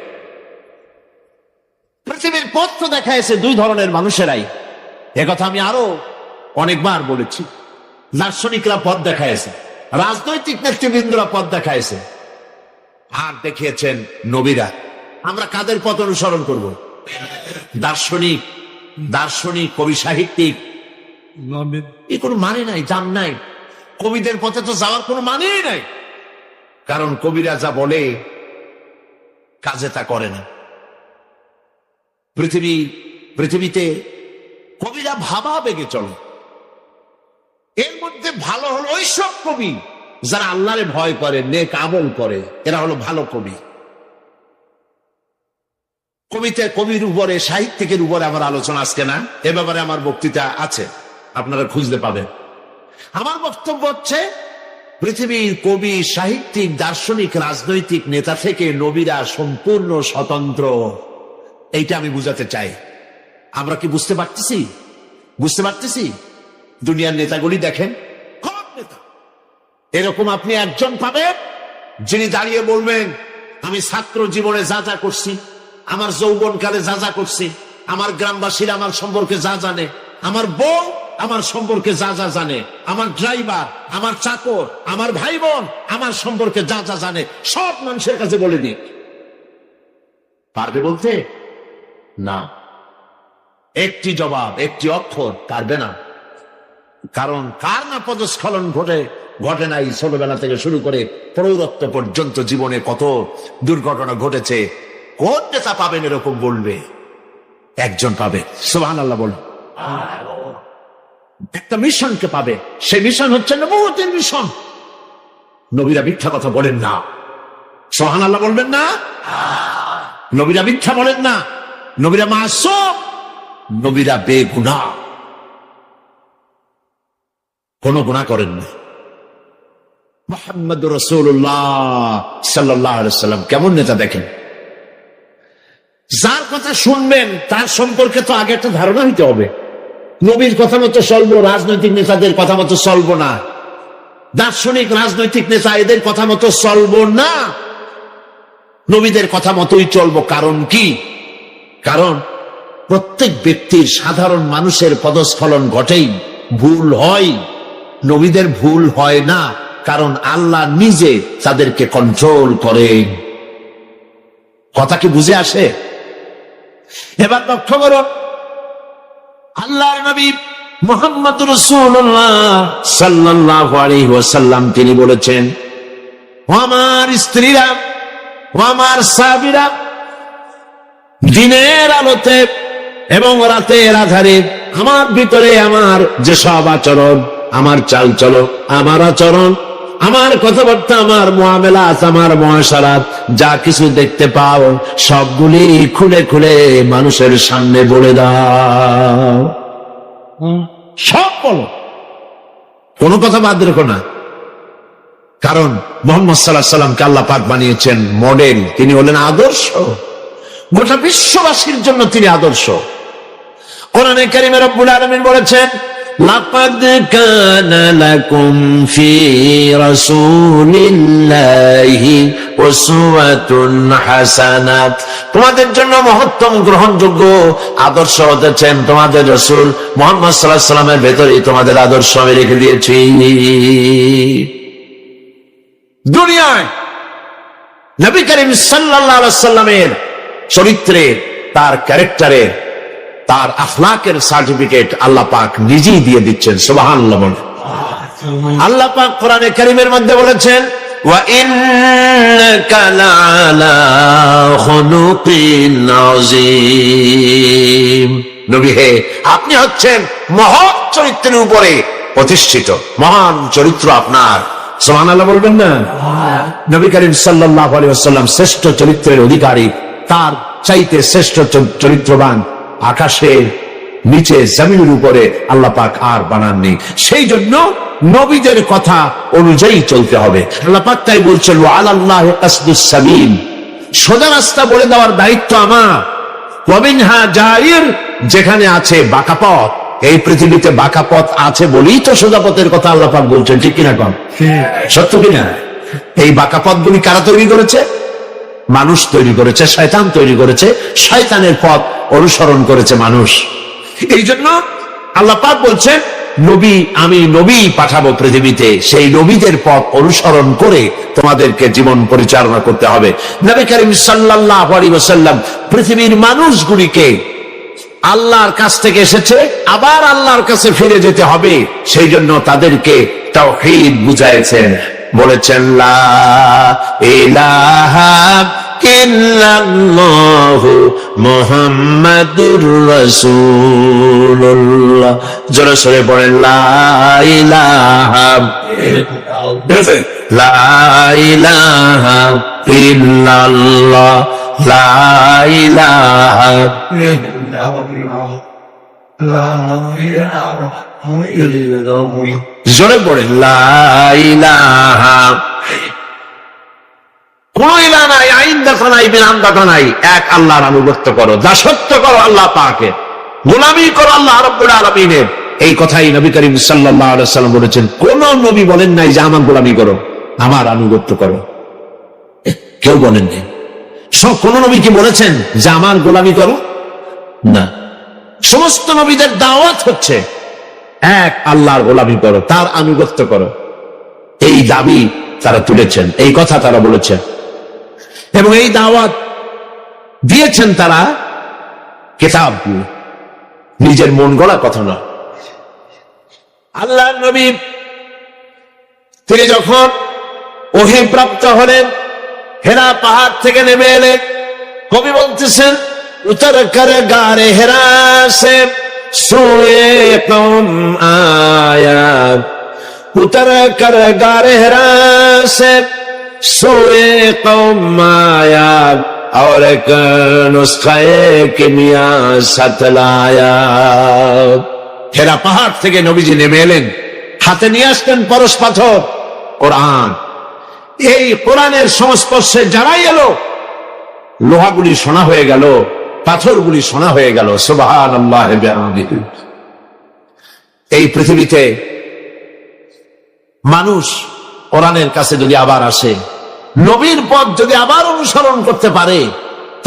পৃথিবীর পথ তো দেখাইছে 2 ধরনের মানুষেরাই। একথা আমি আরো অনেকবার বলেছি। দার্শনিকরা পথ দেখাইছে, রাজনৈতিক নেতৃবৃন্দরা পথ দেখাইছে, আর দেখিয়েছেন নবীরা। আমরা কাদের পথ অনুসরণ করব? দার্শনিক, দার্শনিক, কবি, সাহিত্যিক, এই কোনো মানে নাই, জান নাই। কবিদের পথে তো যাওয়ার কোনো মানেই নাই, কারণ কবিরা যা বলে কাজে তা করে না। পৃথিবীতে কবিরা ভাবা বেগে চলে। এর মধ্যে ভালো হলো ওই সব কবি যারা আল্লাহরে ভয় করে, নেক আমল করে, এরা হলো ভালো কবি। কবির উপরে, সাহিত্যিকের উপরে আমার আলোচনা আজকে না, এ ব্যাপারে আমার বক্তৃতা আছে, আপনারা খুঁজলে পাবেন। আমার বক্তব্য হচ্ছে, পৃথিবীর কবি, সাহিত্যিক, দার্শনিক, রাজনৈতিক নেতা থেকে নবীরা সম্পূর্ণ স্বতন্ত্র। এইটা আমি বুঝাতে চাই। আমরা কি বুঝতে পারতেছি? বুঝতে পারতেছি? দুনিয়ার নেতাগুলি দেখেন, কোন নেতা এরকম আপনি একজন পাবেন যিনি দাঁড়িয়ে বলবেন, আমি ছাত্র জীবনে যা যা করছি, আমার যৌবনকালে যা যা করছি, আমার গ্রামবাসীরা আমার সম্পর্কে যা জানে, আমার বউ আমার সম্পর্কে যা যা জানে, আমার ড্রাইভার, আমার চাকর, আমার ভাই বোন আমার সম্পর্কে যা যা জানে সব মানুষের কাছে বলে দিক। পারবে বলতে? না, একটি জবাব, একটি অক্ষর পারবে না। কারণ কার না পদস্খলন ঘটে নাই ছোটবেলা থেকে শুরু করে প্রৌঢ়ত্ব পর্যন্ত জীবনে কত দুর্ঘটনা ঘটেছে। কোন নেতা পাবেন এরকম বলবে? একজন পাবে, সুবহানাল্লাহ বলুন। একটা মিশনকে পাবে, সেই মিশন হচ্ছে নবুয়তের মিশন। নবীরা মিথ্যা কথা বলেন না, সুবহানাল্লাহ বলবেন না? নবীরা মিথ্যা বলেন না, নবীরা মাসুম, নবীরা বেগুনাহ, কোন গুনাহ করেন না। মুহাম্মদুর রাসূলুল্লাহ সাল্লাল্লাহু আলাইহি ওয়াসাল্লাম কেমন নেতা দেখেন। যার কথা শুনবেন তার সম্পর্কে তো আগে একটা ধারণা হইতে হবে। নবীর কথা মতো চলবো, রাজনৈতিক নেতাদের কথা মতো চলবো না, দার্শনিক রাজনৈতিক নেতা এদের কথা মতো চলবো না, নবীদের কথা মতোই চলবো। কারণ কি? কারণ প্রত্যেক ব্যক্তির, সাধারণ মানুষের পদস্খলন ঘটেই, ভুল হয়। নবীদের ভুল হয় না, কারণ আল্লাহ নিজে তাদেরকে কন্ট্রোল করেন। কথা কি বুঝে আসে? এবার লক্ষ্য করো, আল্লাহর নবী মুহাম্মদুর রাসূলুল্লাহ সাল্লাল্লাহু আলাইহি ওয়াসাল্লাম তিনি বলেছেন, ও আমার স্ত্রীরা, ও আমার সাহাবীরা, দিনের আলোতে এবং রাতের আধারে আমার ভিতরে আমার যেসব আচরণ, আমার চাল চলো, আমার আচরণ, আমার কথাবার্তা, আমার মুআমালাত, আমার মুআশারাত, যা কিছু দেখতে পাও সবগুলি খুলে খুলে মানুষের সামনে বলে দাও। সব বলো, কোনো কথা বাদ রেখো না। কারণ মুহাম্মদ সাল্লাল্লাহু আলাইহি ওয়াসাল্লামকে আল্লাহ পাক বানিয়েছেন মডেল, তিনি হলেন আদর্শ, গোটা বিশ্ববাসীর জন্য তিনি আদর্শ। কোরআনে কারীমে রব্বুল আলামিন বলেছেন, লাকাদ কানা লাকুম ফি রাসূলিল্লাহি উসওয়াতুন হাসানাহ, তোমাদের জন্য মহত্তম গ্রহণযোগ্য আদর্শ হতেছেন তোমাদের রাসূল মুহাম্মদ সাল্লাল্লাহু আলাইহি ওয়াসাল্লামের ভেতরেই তোমাদের আদর্শ আমি রেখে দিয়েছি। দুনিয়ায় নবী করিম সাল্লাল্লাহু আলাইহি ওয়াসাল্লামের চরিত্রে, তার ক্যারেক্টারে, তার আখলাকের সার্টিফিকেট আল্লাহ পাক নিজেই দিয়ে দিচ্ছেন। সুবহানাল্লাহ বলেন। আল্লাহ পাক কোরআনে কারীমের মধ্যে বলেছেন, ওয়া ইন্নাকা লাআলা খুলুকিন আযীম, নবী হে, আপনি হচ্ছেন মহৎ চরিত্রের উপরে প্রতিষ্ঠিত, মহান চরিত্র আপনার। সুবহানাল্লাহ বলবেন না? নবী করিম সাল্লাল্লাহু আলাইহি ওয়াসাল্লাম শ্রেষ্ঠ চরিত্রের অধিকারী, তার চাইতে শ্রেষ্ঠ চরিত্রবান আকাশে, নিচে, জমিনের উপরে আল্লাহ পাক আর বানাননি। সেই জন্য নবীদের কথা অনুযায়ী চলতে হবে। আল্লাহ পাক তাই বলছেন, ওয়া আলাল্লাহি কাসদুস সাবিল, সোজা রাস্তা বলে দেওয়ার দায়িত্ব আমার। ওয়া মিনহা জাইর, যেখানে আছে বাঁকা পথ, এই পৃথিবীতে বাঁকা পথ আছে বলেই তো সোজা পথের কথা আল্লাহ পাক বলছেন, ঠিক কিনা কন? সত্য কিনা? এই বাঁকা পথগুলি কারা তৈরি করেছে? মানুষ তৈরি করেছে, শয়তান তৈরি করেছে, শয়তানের পথ অনুসরণ করেছে মানুষ। এই জন্য আল্লাহ পাক বলছেন, নবী, আমি নবী পাঠাবো পৃথিবীতে, সেই নবীদের পথ অনুসরণ করে তোমাদেরকে জীবন পরিচালনা করতে হবে। নবী করিম সাল্লাল্লাহু আলাইহি ওয়াসাল্লাম পৃথিবীর মানুষগুলিকে আল্লাহর কাছ থেকে এসেছে, আবার আল্লাহর কাছে ফিরে যেতে হবে, সেই জন্য তাদেরকে তাওহীদ বুঝাইছেন। বলেছেন, লা ইলাহা ইল্লাল্লাহু মুহাম্মাদুর রাসূলুল্লাহ। জোরে সোরে বলেন, লা ইলাহা ইল্লাল্লাহ, লা ইলাহা জোরে পড়েন, লা ইলাহা, কোন ইলাহা নাই, আইন দেখা নাই, বিধান দেখা নাই, এক আল্লাহর আনুগত্য করো, দাসত্ব করো আল্লাহ পাকের, গোলামি করো আল্লাহ রাব্বুল আলামিনের। এই কথাই নবী করিম সাল্লাল্লাহু আলাইহি ওয়াসাল্লাম বলেছেন। কোন নবী বলেন নাই যে আমার গোলামি করো, আমার আনুগত্য করো, কেউ বলেন নাই। কোন নবী কি বলেছেন যে আমার গোলামি করো? না, সমস্ত নবীদের দাওয়াত হচ্ছে এক আল্লাহর গোলামি করো, তার আনুগত্য করো। এই দাবি তারা তুলেছেন, এই কথা তারা বলেছেন এবং এই দাওয়াত দিয়েছেন তারা কিতাব দিয়ে, নিজের মন গড়া কথা নয়। আল্লাহর নবী তিনি যখন ওহী প্রাপ্ত হলেন, হেরা পাহাড় থেকে নেমে এলেন, কবি বলতেছেন উতর কর গারে হেরা সে সোয়ে কওম আয়া, উতর কর গারে হেরা সে সোয়ে কওম আয়া, और एक नुस्खे किमिया सतलाया। হেরা পাহাড় থেকে নবীজি নেমে এলেন, হাতে নিয়ে আসতেন পরশ পাথর কোরআন। এই কোরআনের সংস্পর্শে যারাই এলো, লোহাগুলি সোনা হয়ে গেল, পাথরগুলি সোনা হয়ে গেল। সুবহানাল্লাহ বিহামদিহি। এই পৃথিবীতে মানুষ কোরআনের কাছে যদি আবার আসে, নবীর পথ যদি আবার অনুসরণ করতে পারে,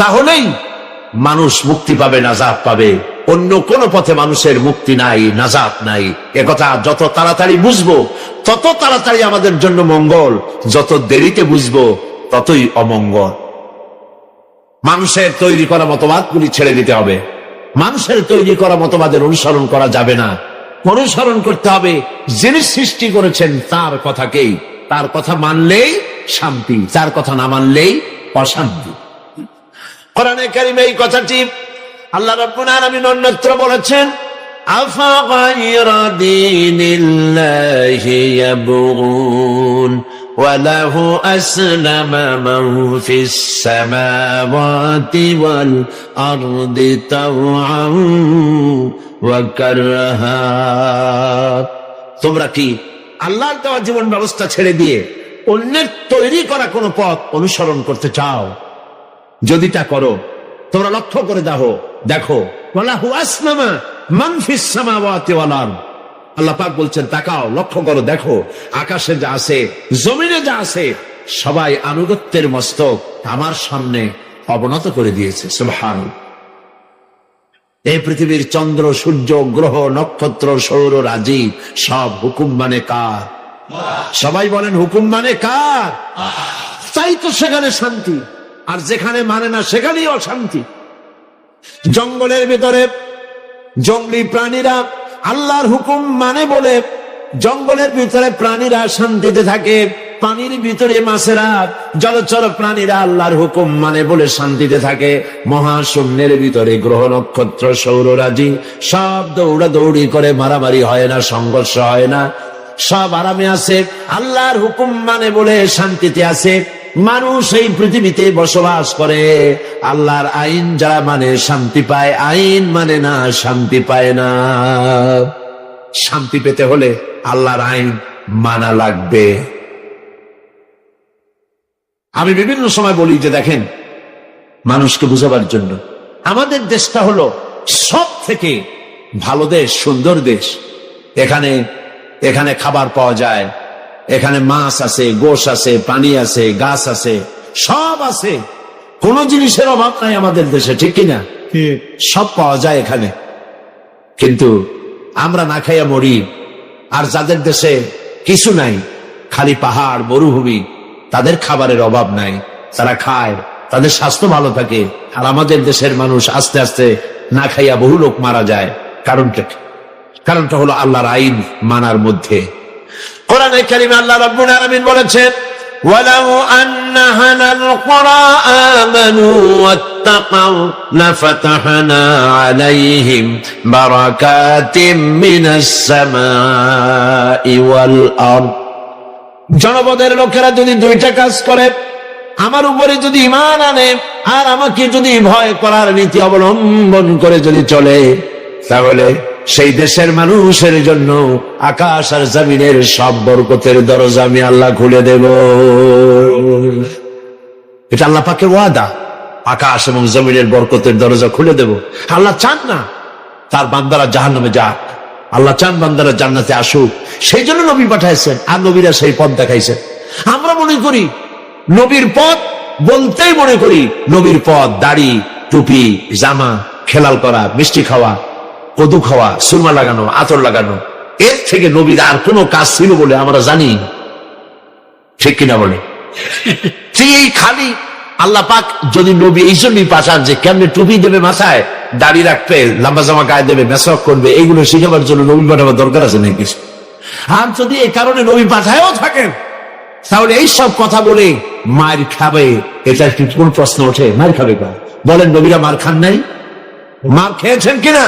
তাহলেই মানুষ মুক্তি পাবে, নাজাত পাবে। অন্য কোন পথে মানুষের মুক্তি নাই, নাজাত নাই। একথা যত তাড়াতাড়ি বুঝবো তত তাড়াতাড়ি আমাদের জন্য মঙ্গল, যত দেরিতে বুঝবো ততই অমঙ্গল। মানুষের তৈরি করা মতবাদগুলি ছেড়ে দিতে হবে। মানুষের তৈরি করা মতবাদের অনুসরণ করা যাবে না। অনুসরণ করতে হবে যিনি সৃষ্টি করেছেন তার কথাকেই। তার কথা মানলেই শান্তি, তার কথা না মানলেই অশান্তি। কোরআনে কারিমে এই কথাটি আল্লাহ রাব্বুল আলামিন অন্যত্র বলেছেন, আফা গায়রা দীনিল্লাহি ইয়াবগুন ওয়া লাহু আসলামা মান ফিস সামাওয়াতি ওয়াল আরদি তাওআন ওয়া কারহা। তোমরা কি আল্লাহর দেওয়া জীবন ব্যবস্থা ছেড়ে দিয়ে অন্যের তৈরি করা কোন পথ অনুসরণ করতে চাও? যদি তা করো, তোমরা লক্ষ্য করে দেখো ওয়ালাহু আসলামা মান ফিস সামাওয়াতি ওয়াল আরদ। আল্লাহ পাক বলছেন তাকাও, লক্ষ্য করো, দেখো আকাশে যা আছে, জমিনে যা আছে, সবাই আনুগত্যের মস্তক আমার সামনে অবনত করে দিয়েছে। সুবহানাল্লাহ। এই পৃথিবীর চন্দ্র, সূর্য, গ্রহ, নক্ষত্র, সৌর রাজি সব হুকুম মানে কার? সবাই বলেন হুকুম মানে কার? তাই তো সেখানে শান্তি, আর যেখানে মানে না সেখানেই অশান্তি। জঙ্গলের ভিতরে জঙ্গলি প্রাণীরা আল্লাহর হুকুম মানে বলে জঙ্গলের ভিতরে প্রাণীরা শান্তিতে থাকে, পানির ভিতরে মাছেরা, জলচর প্রাণীরা আল্লাহর হুকুম মানে বলে শান্তিতে থাকে। মহাশূন্যের ভিতরে গ্রহ, নক্ষত্র, সৌররাজি সব দৌড়া দৌড়ি করে, মারামারি হয় না, সংঘর্ষ হয় না, সব আরামে আছে, আল্লাহর হুকুম মানে বলে শান্তিতে আছে। মানুষ এই পৃথিবীতে বসবাস করে, আল্লাহর আইন যারা মানে শান্তি পায়, আইন মানে না শান্তি পায় না। শান্তি পেতে হলে আল্লাহর আইন মানা লাগবে। আমি বিভিন্ন সময় বলি যে দেখেন, মানুষকে বুঝাবার জন্য, আমাদের দেশটা হলো সব থেকে ভালো দেশ, সুন্দর দেশ। এখানে খাবার পাওয়া যায়, এখানে মাছ আছে, গোশ আছে, পানি আছে, গাছ আছে, সব আছে। কোন জিনিসের অভাব নাই আমাদের দেশে, ঠিক কিনা? সব পাওয়া যায় এখানে। কিন্তু আমরা না খাইয়া মরি। আর যাদের দেশে কিছু নাই, খালি পাহাড়, মরুভূমি, তাদের খাবারের অভাব নাই, তারা খায়, তাদের স্বাস্থ্য ভালো থাকে। আর আমাদের দেশের মানুষ আস্তে আস্তে না খাইয়া বহু লোক মারা যায়। কারণটা হলো আল্লাহর আইন মানার মধ্যে। কোরআনে কারিমে আল্লাহ রাব্বুল আলামিন বলেছেন, ওয়ালাউ আন্না আহলাল কুরা আমানু ওয়াত্তাকাউ লাফাতাহনা আলাইহিম বারাকাতিম মিনাস সামাই ওয়াল আরদ। জনপদের লোকেরা যদি দুইটা কাজ করে, আমার উপরে যদি ঈমান আনে আর আমাকে যদি ভয় করার নীতি অবলম্বন করে যদি চলে, তাহলে সেই দেশের মানুষের জন্য আকাশ আর জমিনের সব বরকতের দরজা আমি আল্লাহ খুলে দেব। এটা আল্লাহ পাকের ওয়াদা, আকাশ এবং জমিনের বরকতের দরজা খুলে দেব। আল্লাহ চান না তার বান্দারা জাহান্নামে যাক, আল্লাহ চান বান্দারা জান্নাতে আসুক। সেই জন্য নবী পাঠাইছেন, আর নবীরা সেই পথ দেখাইছেন। আমরা মনে করি নবীর পথ বলতেই মনে করি নবীর পথ দাড়ি, টুপি, জামা, খেলাল করা, মিষ্টি খাওয়া, কদু খাওয়া, সুরমা লাগানো, আতর লাগানো, এর থেকে নবীর আর কোনো কাজ ছিল বলে আমরা জানি? ঠিক কিনা বলে? এই খালি আল্লাহ পাক যদি নবী এই জন্যই পাঠান যে কেমনে টুপি দেবে মাথায়, দাড়ি রাখবে, লম্বা জামা গায়ে দেবে, মেসওয়াক করবে, এইগুলো শিখাবার জন্য নবী পাঠাবার দরকার আছে নাকি কিছু? আর যদি এই কারণে নবী পাঠায়ও থাকেন, তাহলে এই সব কথা বলে মার খাবে, এটা কি কোন প্রশ্ন ওঠে? মার খাবে কা? বলেন, নবীরা মার খান নাই? মার খেয়েছেন কিনা?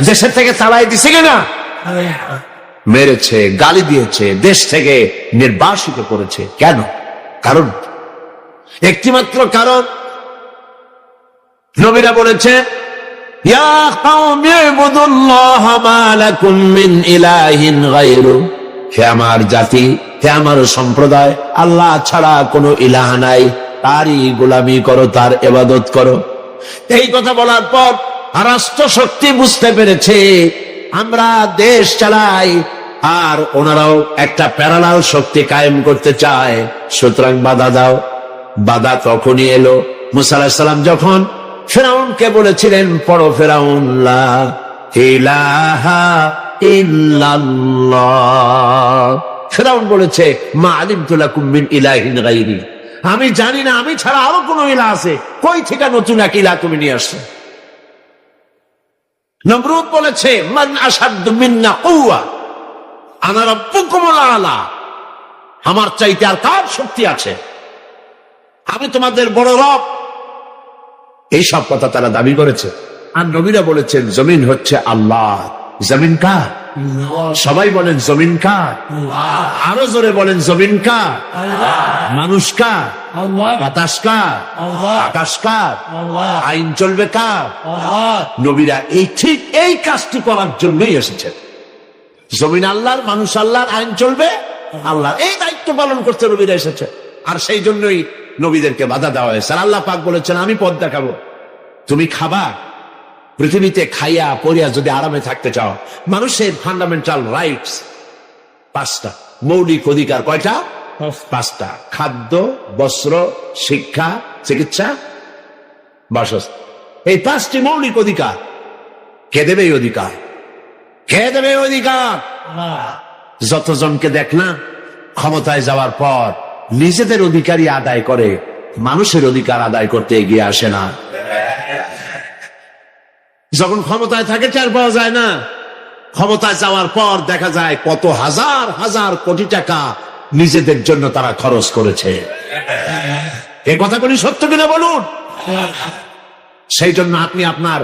দেশের থেকে তাড়াই দিছে কিনা? মেরেছে, গালি দিয়েছে, দেশ থেকে নির্বাসিত করেছে। কেন? কারণ একটিমাত্র কারণ, নবীরা বলেছে ইয়া কওমি ইবুদুল্লাহ মা লাকুম মিন ইলাহিন গায়রু, হে আমার জাতি, হে আমার সম্প্রদায়, আল্লাহ ছাড়া কোনো ইলাহ নাই, তারই গোলামি করো, তার ইবাদত করো। এই কথা বলার পর রাষ্ট্র শক্তি বুঝতে পেরেছে আমরা দেশ চালাই, আর ওনারাও একটা প্যারালাল শক্তি কায়েম করতে চায়, সুতরাং বাধা দাও। বাধা তখনই এলো মুসা আলাইহিস সালাম যখন ফিরআউনকে বলেছিলেন, পড়ো ফিরআউন লা ইলাহা ইল্লাল্লাহ। ফিরআউন বলেছে মা আলিমতু লাকুম মিন ইলাহিন গায়রি, আমি জানি না আমি ছাড়া আরো কোন ইলাহ আছে, কই থেকে নতুন এক ইলাহ তুমি নিয়ে আসছো? নমরুদ বলেছে মান আশাদ্দু মিন্না কুওয়া আনা রাব্বুকুমুল আলা, আমার চাইতে আর কার শক্তি আছে, আমি তোমাদের বড় রব। এই সব কথা তারা দাবি করেছে। আর নবীরা বলেছেন জমিন হচ্ছে আল্লাহ। জমিন কার? সবাই বলেন জমিন কার? আরো জোরে বলেন জমিন কার? মানুষ কার? বাতাস কার? আকাশ কার? আইন চলবে কার? নবীরা এই ঠিক এই কাজটি করার জন্যই এসেছেন। জমিন আল্লাহর, মানুষ আল্লাহর, আইন চলবে আল্লাহর, এই দায়িত্ব পালন করতে নবীরা এসেছে। আর সেই জন্যই নবীদেরকে বাধা দেওয়া হয়েছে। আর আল্লাহ পাক বলেছেন আমি পথ দেখাবো, তুমি খাবা। পৃথিবীতে খাইয়া পড়িয়া যদি আরামে থাকতে চাও, মানুষের ফান্ডামেন্টাল রাইটস পাঁচটা, মৌলিক অধিকার কয়টা? পাঁচটা। খাদ্য, বস্ত্র, শিক্ষা, চিকিৎসা, বাসস্থান। এই পাঁচটি মৌলিক অধিকার। কে দেবে এই অধিকার? কে দেবে এই অধিকার? যতজনকে দেখলাম ক্ষমতায় যাওয়ার পর নিজেদের অধিকারই আদায় করে, মানুষের অধিকার আদায় করতে এগিয়ে আসে না। যখন ক্ষমতায় থাকে টের পাওয়া যায় না, ক্ষমতায় যাওয়ার পর দেখা যায় কত হাজার হাজার কোটি টাকা নিজেদের জন্য তারা খরচ করেছে। এ কথাগুলি সত্য কিনা বলুন? সেই জন্য আপনি আপনার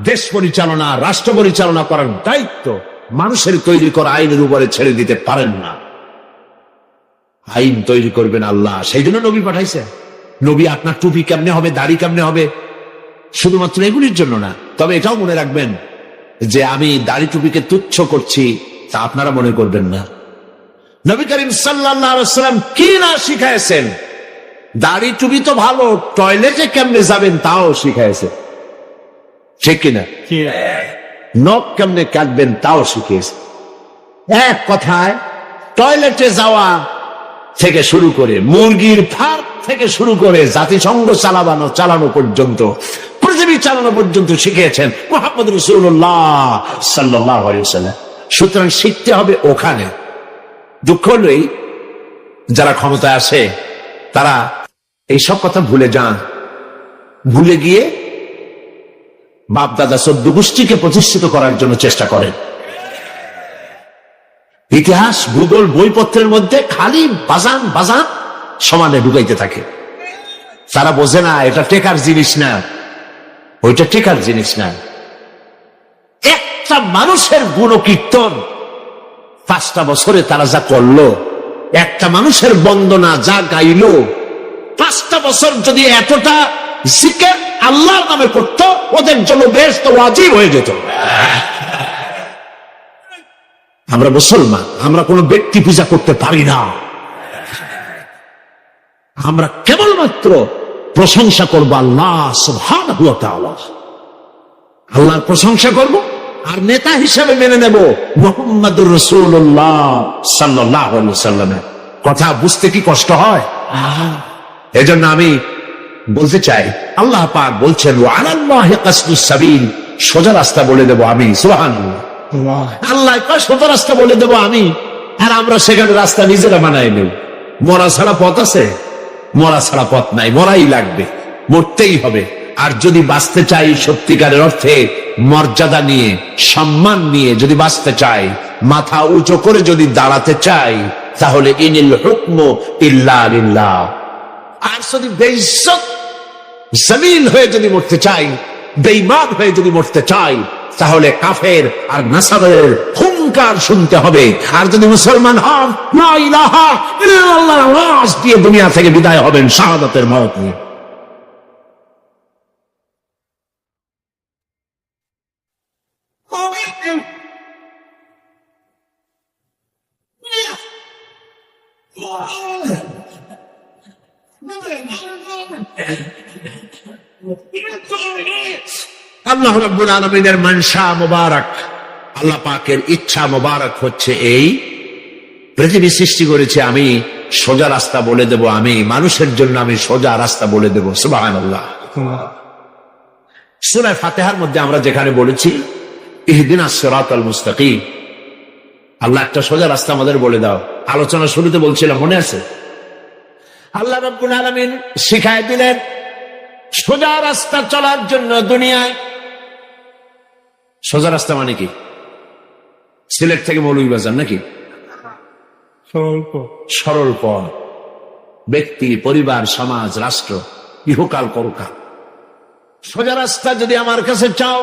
দেশ পরিচালনা, রাষ্ট্র পরিচালনা করার দায়িত্ব মানুষের তৈরি করা আইনের উপরে ছেড়ে দিতে পারেন না। আইন তৈরি করবেন আল্লাহ, সেই জন্য নবী পাঠাইছে। নবী আপনার টুপি কেমনে হবে, দাড়ি কেমনে হবে, শুধুমাত্র এগুলির জন্য না। তবে এটাও মনে রাখবেন যে আমি দাড়ি টুপিকে তুচ্ছ করছি তা আপনারা মনে করবেন না। নবী করিম সাল্লাল্লাহু আলাইহি ওয়াসাল্লাম কি না শিখাইছেন? দাড়ি টুপি তো ভালো, টয়লেটে কেমনে যাবেন তাও শিখাইছে, ঠিক কিনা? নখ কেমনে কাটবেন তাও শিখিয়েছে। এক কথায় টয়লেটে যাওয়া থেকে শুরু করে, মুরগির ফার্ম থেকে শুরু করে, জাতিসংঘ চালানো পর্যন্ত, পৃথিবী চালানো পর্যন্ত শিখিয়েছেন মুহাম্মদ রাসূলুল্লাহ সাল্লাল্লাহু আলাইহি ওয়াসাল্লাম। সুতরাং শিখতে হবে ওখানে। দুঃখ হলেই যারা ক্ষমতায় আসে তারা এই সব কথা ভুলে যান, ভুলে গিয়ে বাপ দাদা চোদ্দ গোষ্ঠীকে প্রতিষ্ঠিত করার জন্য চেষ্টা করেন। ইতিহাস, ভূগোল, বইপত্রের মধ্যে খালি বাজান বাজান সমানে ঢুকাইতে থাকে। তারা বোঝে না এটা টেকার জিনিস না, ওইটা টেকার জিনিস না। একটা মানুষের গুণকীর্তন 5টা বছরে তারা যা করলো, একটা মানুষের বন্দনা যা গাইলো, 5টা বছর যদি এতটা জিকির আল্লাহর নামে করতো, ওদের জন্য বেহেশত ওয়াজিব হয়ে যেত। আমরা মুসলমান, আমরা কোনো ব্যক্তি পূজা করতে পারি না। আমরা কেবলমাত্র প্রশংসা করবো আল্লাহ সুবহানাহু ওয়া তাআলা, আল্লাহর প্রশংসা করব, আর নেতা হিসেবে মেনে নেব মুহাম্মদুর রাসূলুল্লাহ সাল্লাল্লাহু আলাইহি ওয়াসাল্লাম। কথা বুঝতে কি কষ্ট হয়? এজন্য আমি বলতে চাই, আল্লাহ পাক বলছেন ওয়া আলাল্লাহি কাসদুস সাবিল, সোজা রাস্তা বলে দেব আমি। সুবহানাল্লাহ, আল্লাহ কয় সোজা রাস্তা বলে দেব আমি, আর আমরা সেখানে রাস্তা নিজেরা বানাই নেব। মরা ছাড়া পথ আছে? মরা ছাড়া পথ নাই, মরাই লাগবে, মরতেই হবে। আর যদি বাঁচতে চাই সত্যিকারের অর্থে মর্যাদা নিয়ে, সম্মান নিয়ে যদি বাঁচতে চাই, মাথা উঁচু করে যদি দাঁড়াতে চাই, তাহলে ইনিল হুকমু ইল্লা লিল্লাহ। আর যদি বেইজ্জত জলিল হয়ে যদি মরতে চাই, বেঈমান হয়ে যদি মরতে চাই, তাহলে কাফের আর নাসারের হুঙ্কার শুনতে হবে। আর যদি মুসলমান হন, লা ইলাহা ইল্লাল্লাহর আওয়াজ দিয়ে দুনিয়া থেকে বিদায় হবেন শাহাদাতের মওত নিয়ে। আল্লাহ রাব্বুল আলামিনের মানশা মুবারক, আল্লাহ পাকের ইচ্ছা মুবারক হচ্ছে এই, পৃথিবী সৃষ্টি করেছে আমি, সোজা রাস্তা বলে দেব আমি, মানুষের জন্য আমি সোজা রাস্তা বলে দেব। সুবহানাল্লাহ। সূরা ফাতিহার মধ্যে আমরা যেখানে বলেছি ইহদিনাস সিরাতাল মুস্তাকিম, আল্লাহ একটা সোজা রাস্তা আমাদের বলে দাও। আলোচনা শুরুতে বলছিলাম, মনে আছে? আল্লাহ রাব্বুল আলামিন শিখায় দিলেন সোজা রাস্তা চলার জন্য দুনিয়ায়। সোজা রাস্তা মানে কি? সিলেট থেকে মৌলভীবাজার নাকি? সরল পথ, ব্যক্তি, পরিবার, সমাজ, রাষ্ট্র, ইহকাল পরকাল। সোজা রাস্তা যদি আমার কাছে চাও,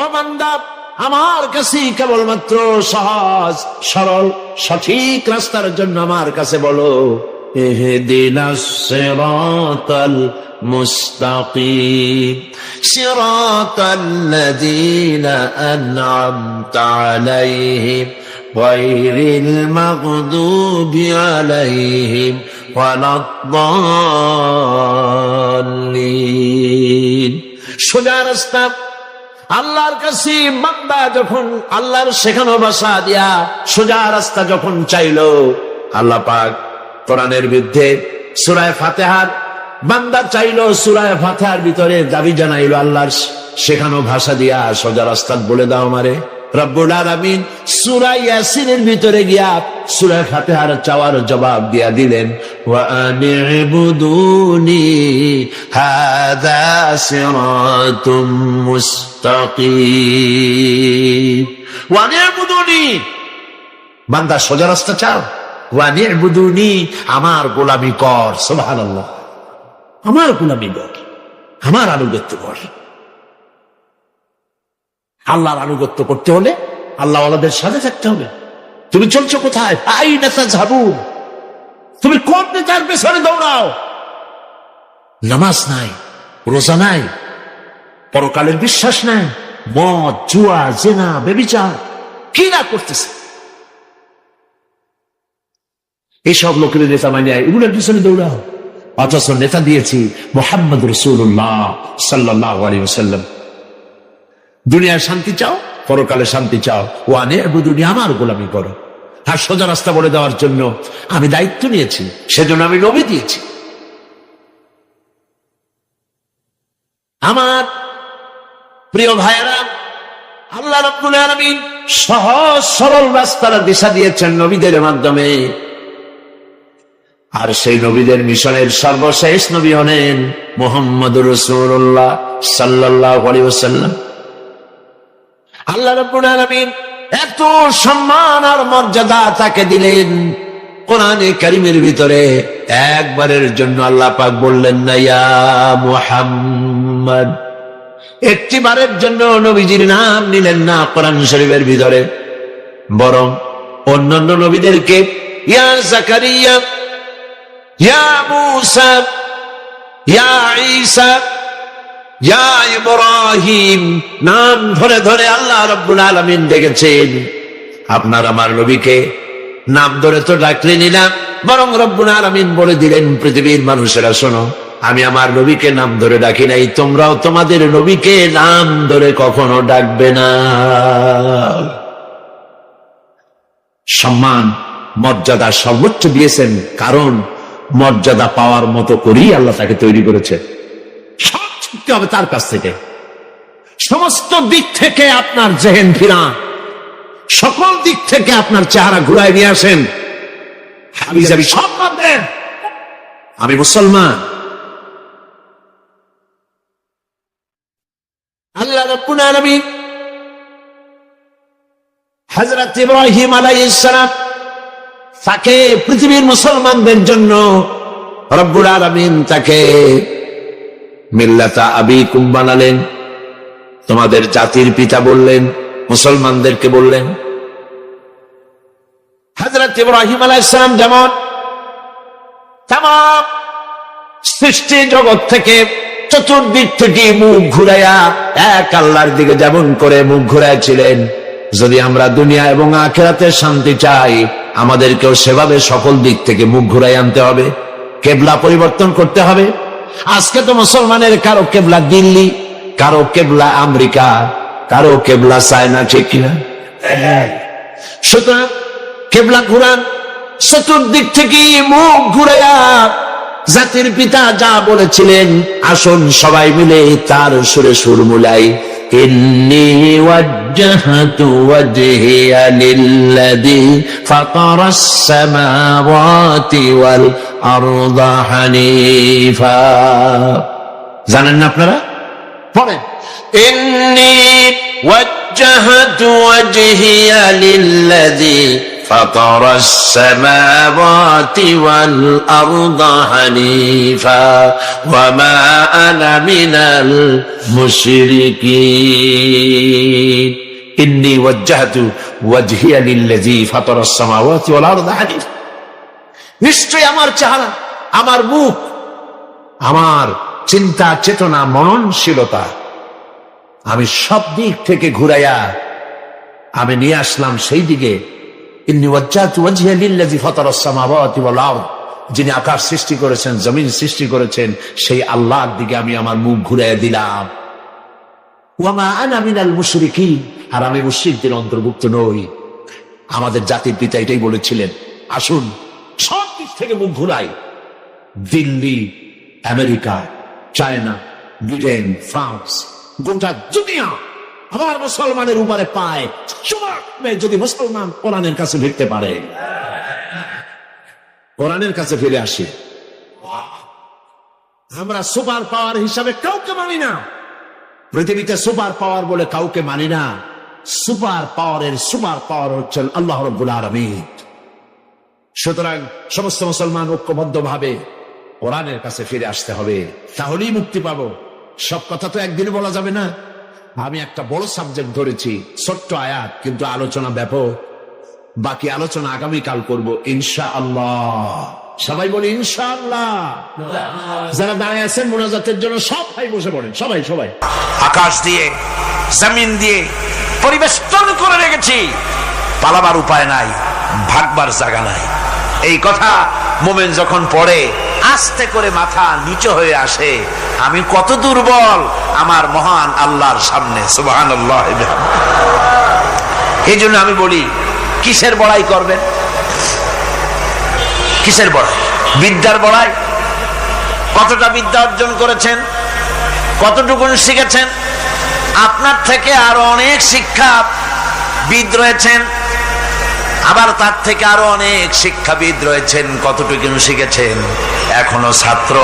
ও বান্দা, আমার কাছে কেবলমাত্র সহজ সরল সঠিক রাস্তার জন্য আমার কাছে বলো ইহদিনাস সিরাতাল মুস্তাকিম সিরাতাল্লাযীনা আন'আমতা আলাইহিম গায়রিল মাগদুবি আলাইহিম ওয়ালাদ-দাল্লিন। সোজা রাস্তা আল্লাহর কাছে বান্দা যখন আল্লাহর শেখানো ভাষা দিয়া সোজা রাস্তা যখন চাইলো, আল্লাহ পাক কোরআনের বিরুদ্ধে সূরা ফাতিহার বান্দা চাইলো, সূরা ফাতিহার ভিতরে দাবি জানাইলো আল্লাহর শেখানো ভাষা দিয়া সোজা রাস্তা বলে দাও আমারে। রব্বুল আলামিন সূরা ইয়াসিনের ভিতরে গিয়া সূরা ফাতিহার চাওয়ার জবাব দিয়া দিলেন ওয়া আনি'বুদুনি হাযা সিরাতুম মুস্তাকিম। ওয়া আনি'বুদুনি, বান্দা সোজা রাস্তা চাও, ওয়া আনি'বুদুনি, আমার গোলামি কর। সুবহানাল্লাহ, আমার গোলামি কর, আমার আনুগত্য কর। আল্লাহর আনুগত্য করতে হলে আল্লাহ ওয়ালাদের সাথে থাকতে হবে। তুমি চলছো কোথায়? আইনা তাযহাবুন, তুমি কোন নেতার পেছনে দৌড়াও? নামাজ নাই, রোজা নাই, পরকালের বিশ্বাস নাই, মদ, জুয়া, জিনা, ব্যভিচার, কি না করতেছে? এইসব লোকের নেতা মানে এগুলোর পিছনে দৌড়াও। অথচ নেতা দিয়েছি মুহাম্মদ রাসূলুল্লাহ সাল্লাল্লাহু আলাইহি ওয়াসাল্লাম। দুনিয়ার শান্তি চাও, পরকালে শান্তি চাও, ওয়া আনি'বুদুনি, আমার গোলামি করো। আর সোজা রাস্তা বলে দেওয়ার জন্য আমি দায়িত্ব নিয়েছি, সেজন্য আমি নবী দিয়েছি। আমার প্রিয় ভাইয়েরা, আল্লাহ রাব্বুল আলামিন সহজ সরল রাস্তার দিশা দিয়েছেন নবীদের মাধ্যমে। আর সেই নবীদের মিশনের সর্বশেষ নবী হলেন মুহাম্মদুর রাসূলুল্লাহ সাল্লাল্লাহু আলাইহি ওয়াসাল্লাম। আল্লাহ রাব্বুল আলামিন এত সম্মান আর মর্যাদা তাকে দিলেন, কোরআনে কারীমের ভিতরে একবারের জন্য আল্লাহ পাক বললেন না ইয়া মুহাম্মদ, একটিবারের জন্য নবীজির নাম নিলেন না কোরআন শরীফের ভিতরে, বরং অন্যান্য নবীদেরকে ইয়া জাকারিয়া, ইয়া মূসা, ইয়া ঈসা, ইয়া ইব্রাহিম নাম ধরে ধরে আল্লাহ রাব্বুল আলামিন ডেকেছেন। আপনার আমার নবীকে নাম ধরে তো ডাকলেনই না, বরং রব্বুল আলামিন বলে দিলেন পৃথিবীর মানুষেরা শোনো, আমি আমার নবীকে নাম ধরে ডাকি নাই, তোমরাও তোমাদের নবীকে নাম ধরে কখনো ডাকবে না। সম্মান মর্যাদা সর্বোচ্চ দিয়েছেন, কারণ মর্যাদা পাওয়ার মতো করেই আল্লাহ তাকে তৈরি করেছে। হবে তার কাছ থেকে। সমস্ত দিক থেকে আপনার জেহেন ফিরান, সকল দিক থেকে আপনার চেহারা ঘুরায় নিয়ে আসেন। হাবিজাবি সব বাদ দেন, আমি মুসলমান। আল্লাহ রাব্বুল আলামিন হযরত ইব্রাহিম আলাইহিস সালাম তাকে পৃথিবীর মুসলমানদের জন্য রব্বুল আলামিন তাকে মিল্লাতা আবিকুম বানালেন, তোমাদের জাতির পিতা বললেন, মুসলমানদেরকে বললেন। হযরত ইব্রাহিম আলাইহিস সালাম যেমন তামাম সৃষ্টি জগৎ থেকে চতুর্দিক থেকে মুখ ঘুরাইয়া এক আল্লাহর দিকে যেমন করে মুখ ঘুরাইছিলেন, যদি আমরা দুনিয়া এবং আখিরাতে শান্তি চাই, আমাদেরকেও সেভাবে সকল দিক থেকে মুখ ঘুরাই আনতে হবে, কেবলা পরিবর্তন করতে হবে। আজকে তো মুসলমানের কারো কেবলা দিল্লি, কারো কেবলা আমেরিকা, কারো কেবলা চায়না, ঠিক কিনা? সুতরাং কেবলা ঘুরান, চতুর্দিক থেকে মুখ ঘুরাইয়া জাতির পিতা যা বলেছিলেন, আসুন সবাই মিলে তার সুরে সুর মুলাই। ইন্নী ওয়াজ্জাহতু ওয়াজহিয়া লিল্লাযী ফাতারাস সামাওয়াতি ওয়াল আরদা হানিফা। জানেন না আপনারা? পড়েন, ইন্নী ওয়াজ্জাহতু ওয়াজহিয়া লিল্লাযী فطر السماوات والأرض حنيفا وما أنا من المشركين إني وجهت وجهي للذي فطر السماوات والأرض حنيفا। নিশ্চয় আমার চেহারা, আমার মুখ, আমার চিন্তা চেতনা মননশীলতা আমি সব দিক থেকে ঘুরাইয়া আমি নিয়ে আসলাম সেই দিকে। ইন্নী ওয়াজ্জাহতু ওয়াজহিয়া লিল্লাযী ফাতারাস সামাওয়াতি ওয়াল আরদ, যিনি আকাশ সৃষ্টি করেছেন, জমিন সৃষ্টি করেছেন, সেই আল্লাহর দিকে আমি আমার মুখ ঘুরাইয়া দিলাম। ওয়া মা আনা মিনাল মুশরিকিন, আর আমি মুশরিকদের অন্তর্ভুক্ত নই। আমাদের জাতির পিতা এটাই বলেছিলেন, আসুন সব দিক থেকে মুখ ঘুরাই। Delhi, America, China, Britain, France, গোটা দুনিয়া আমার মুসলমানের উপরে পায়। যদি মুসলমান কোরআনের কাছে ফিরতে পারে, কোরআনের কাছে ফিরে আসে। আমরা সুপার পাওয়ার হিসাবে কাউকে মানি না, পৃথিবীতে সুপার পাওয়ার বলে কাউকে মানি না। সুপার পাওয়ার হচ্ছেন আল্লাহ রাব্বুল আলামিন। সুতরাং সমস্ত মুসলমান ঐক্যবদ্ধ ভাবে কোরআনের কাছে ফিরে আসতে হবে, তাহলেই মুক্তি পাবো। সব কথা তো একদিনে বলা যাবে না। আমি একটা বড় সাবজেক্ট ধরেছি, ছোট্ট আয়াত, কিন্তু আলোচনা ব্যাপক। বাকি আলোচনা আগামীকাল করব ইনশাআল্লাহ। সবাই বলি ইনশাআল্লাহ। যারা দাঁড়িয়ে আছেন মুনাজাতের জন্য সব ভাই বসে পড়েন, সবাই সবাই। আকাশ দিয়ে জমিন দিয়ে পরিবেষ্টন করে রেখেছি, পালাবার উপায় নাই, ভাগবার জায়গা নাই। এই কথা মোমেন যখন পড়ে আস্তে করে মাথা নিচু হয়ে আসে, আমি কত দুর্বল আমার মহান আল্লাহর সামনে। সুবহানাল্লাহ। এই জন্য আমি বলি, কিসের বড়াই করবেন? কিসের বড়াই? বিদ্যার বড়াই। কতটা বিদ্যা অর্জন করেছেন, কতটুকু শিখেছেন? আপনার থেকে আরো অনেক শিক্ষাবিদ রয়েছেন, আবার তার থেকে আরো অনেক শিক্ষাবিদ রয়েছেন, কতটুকু শিখেছেন? এখনো ছাত্র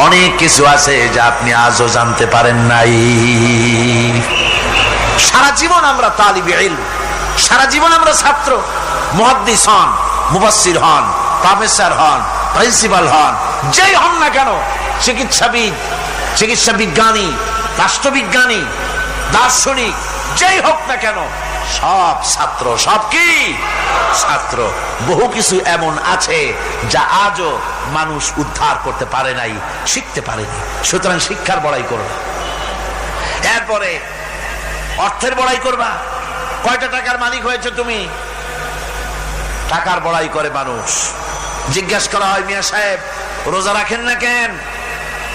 অনেক কিছু আছে যা আপনি আজও জানতে পারেন নাই। সারা জীবন আমরা তালিবে ইলম, সারা জীবন আমরা ছাত্র। মুহাদ্দিস হন, মুফাসসির হন, প্রফেসর হন, প্রিন্সিপাল হন, যেই হন না কেন, চিকিৎসাবিদ, চিকিৎসা বিজ্ঞানী, রাষ্ট্রবিজ্ঞানী, দার্শনিক, যেই হোক না কেন, সব ছাত্র। সব কি ছাত্র? বহু কিছু এমন আছে যা আজও মানুষ উদ্ধার করতে পারে নাই, শিখতে পারেনি। সুতরাং শিক্ষার বড়াই করবে। এরপরে অর্থের বড়াই করবা। কয়টা টাকার মালিক হয়েছে তুমি? টাকার বড়াই করে মানুষ। জিজ্ঞাসা করা হয়, মিয়া সাহেব রোজা রাখেন না কেন?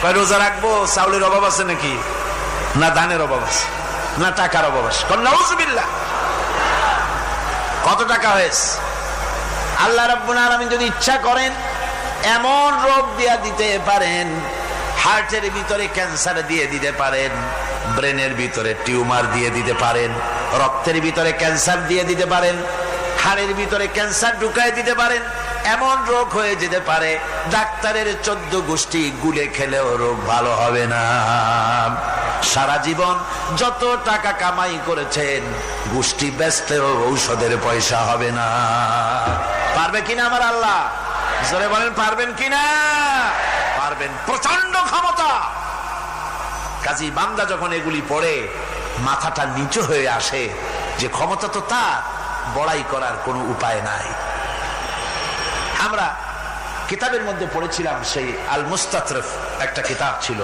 কয় রোজা রাখবো, চাউলের অভাব আছে নাকি? না ধানের অভাব আছে, না টাকার অভাব আছে। নাউজুবিল্লাহ। কত টাকা হয়েছে? আল্লাহ রাব্বুল আলামিন যদি ইচ্ছা করেন এমন রোগ দিয়া দিতে পারেন, হার্টের ভিতরে ক্যান্সার দিয়ে দিতে পারেন, ব্রেনের ভিতরে টিউমার দিয়ে দিতে পারেন, রক্তের ভিতরে ক্যান্সার দিয়ে দিতে পারেন, হাড়ের ভিতরে ক্যান্সার ঢুকায় দিতে পারেন। এমন রোগ হয়ে যেতে পারে ডাক্তারের 14 গোষ্ঠী গুলে খেলেও রোগ ভালো হবে না। সারা জীবন যত টাকা কামাই করেছেন গোষ্ঠী বেচলেও ঔষধের পয়সা হবে না। পারবে কিনা আমার আল্লাহ? জোরে বলেন পারবেন কিনা? পারবেন, প্রচন্ড ক্ষমতা। কাজী বান্দা যখন এগুলি পড়ে মাথাটা নিচু হয়ে আসে যে ক্ষমতা তো তার, বড়াই করার কোনো উপায় নাই। আমরা কিতাবের মধ্যে পড়েছিলাম, সেই আল মুস্তাতরফ একটা কিতাব ছিল,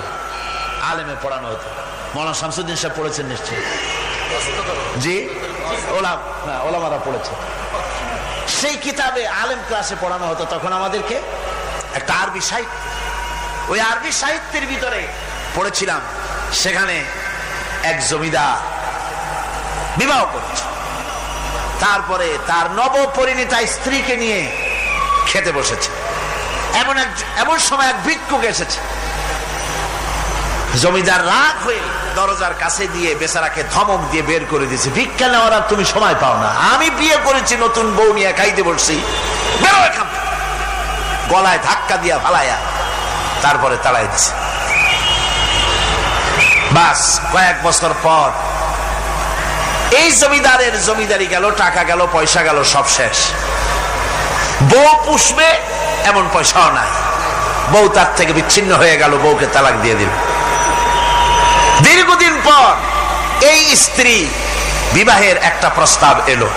আলেমে পড়ানো হতো। মৌলানা শামসুদ্দিন সাহেব পড়েছেন নিশ্চয়? জি, ওলামারা পড়েছে। সেই কিতাবে আলেম ক্লাসে পড়ানো হতো তখন আমাদেরকে একটা আরবি সাহিত্য। ওই আরবি সাহিত্যের ভিতরে পড়েছিলাম, সেখানে এক জমিদার বিবাহ করেছে, তারপরে তার নবপরিণীতা স্ত্রীকে নিয়ে খেতে বসেছে। এমন সময় এক ভিক্ষুক এসেছে। জমিদার রাগ হয়ে দরজার কাছে দিয়ে বেচারাকে ধমক দিয়ে বের করে দিয়েছে, ভিক্ষা নেওয়ার আর তুমি সময় পাও না, আমি বিয়ে করেছি, নতুন বউ নিয়ে খাইতে বসছি, বেরো এখান থেকে। গলায় ধাক্কা দিয়া ফালাইয়া তারপরে তাড়াই দিছে। বাস কয়েক বছর পর এই জমিদারের জমিদারি গেল, টাকা গেল, পয়সা গেল, সব শেষ। বউ পুষবে এমন পয়সাও নাই, বউ তার থেকে বিচ্ছিন্ন হয়ে গেল, বউকে তালাক দিয়ে দিল। দীর্ঘদিন পর এই স্ত্রী বিবাহের একটা প্রস্তাব এলো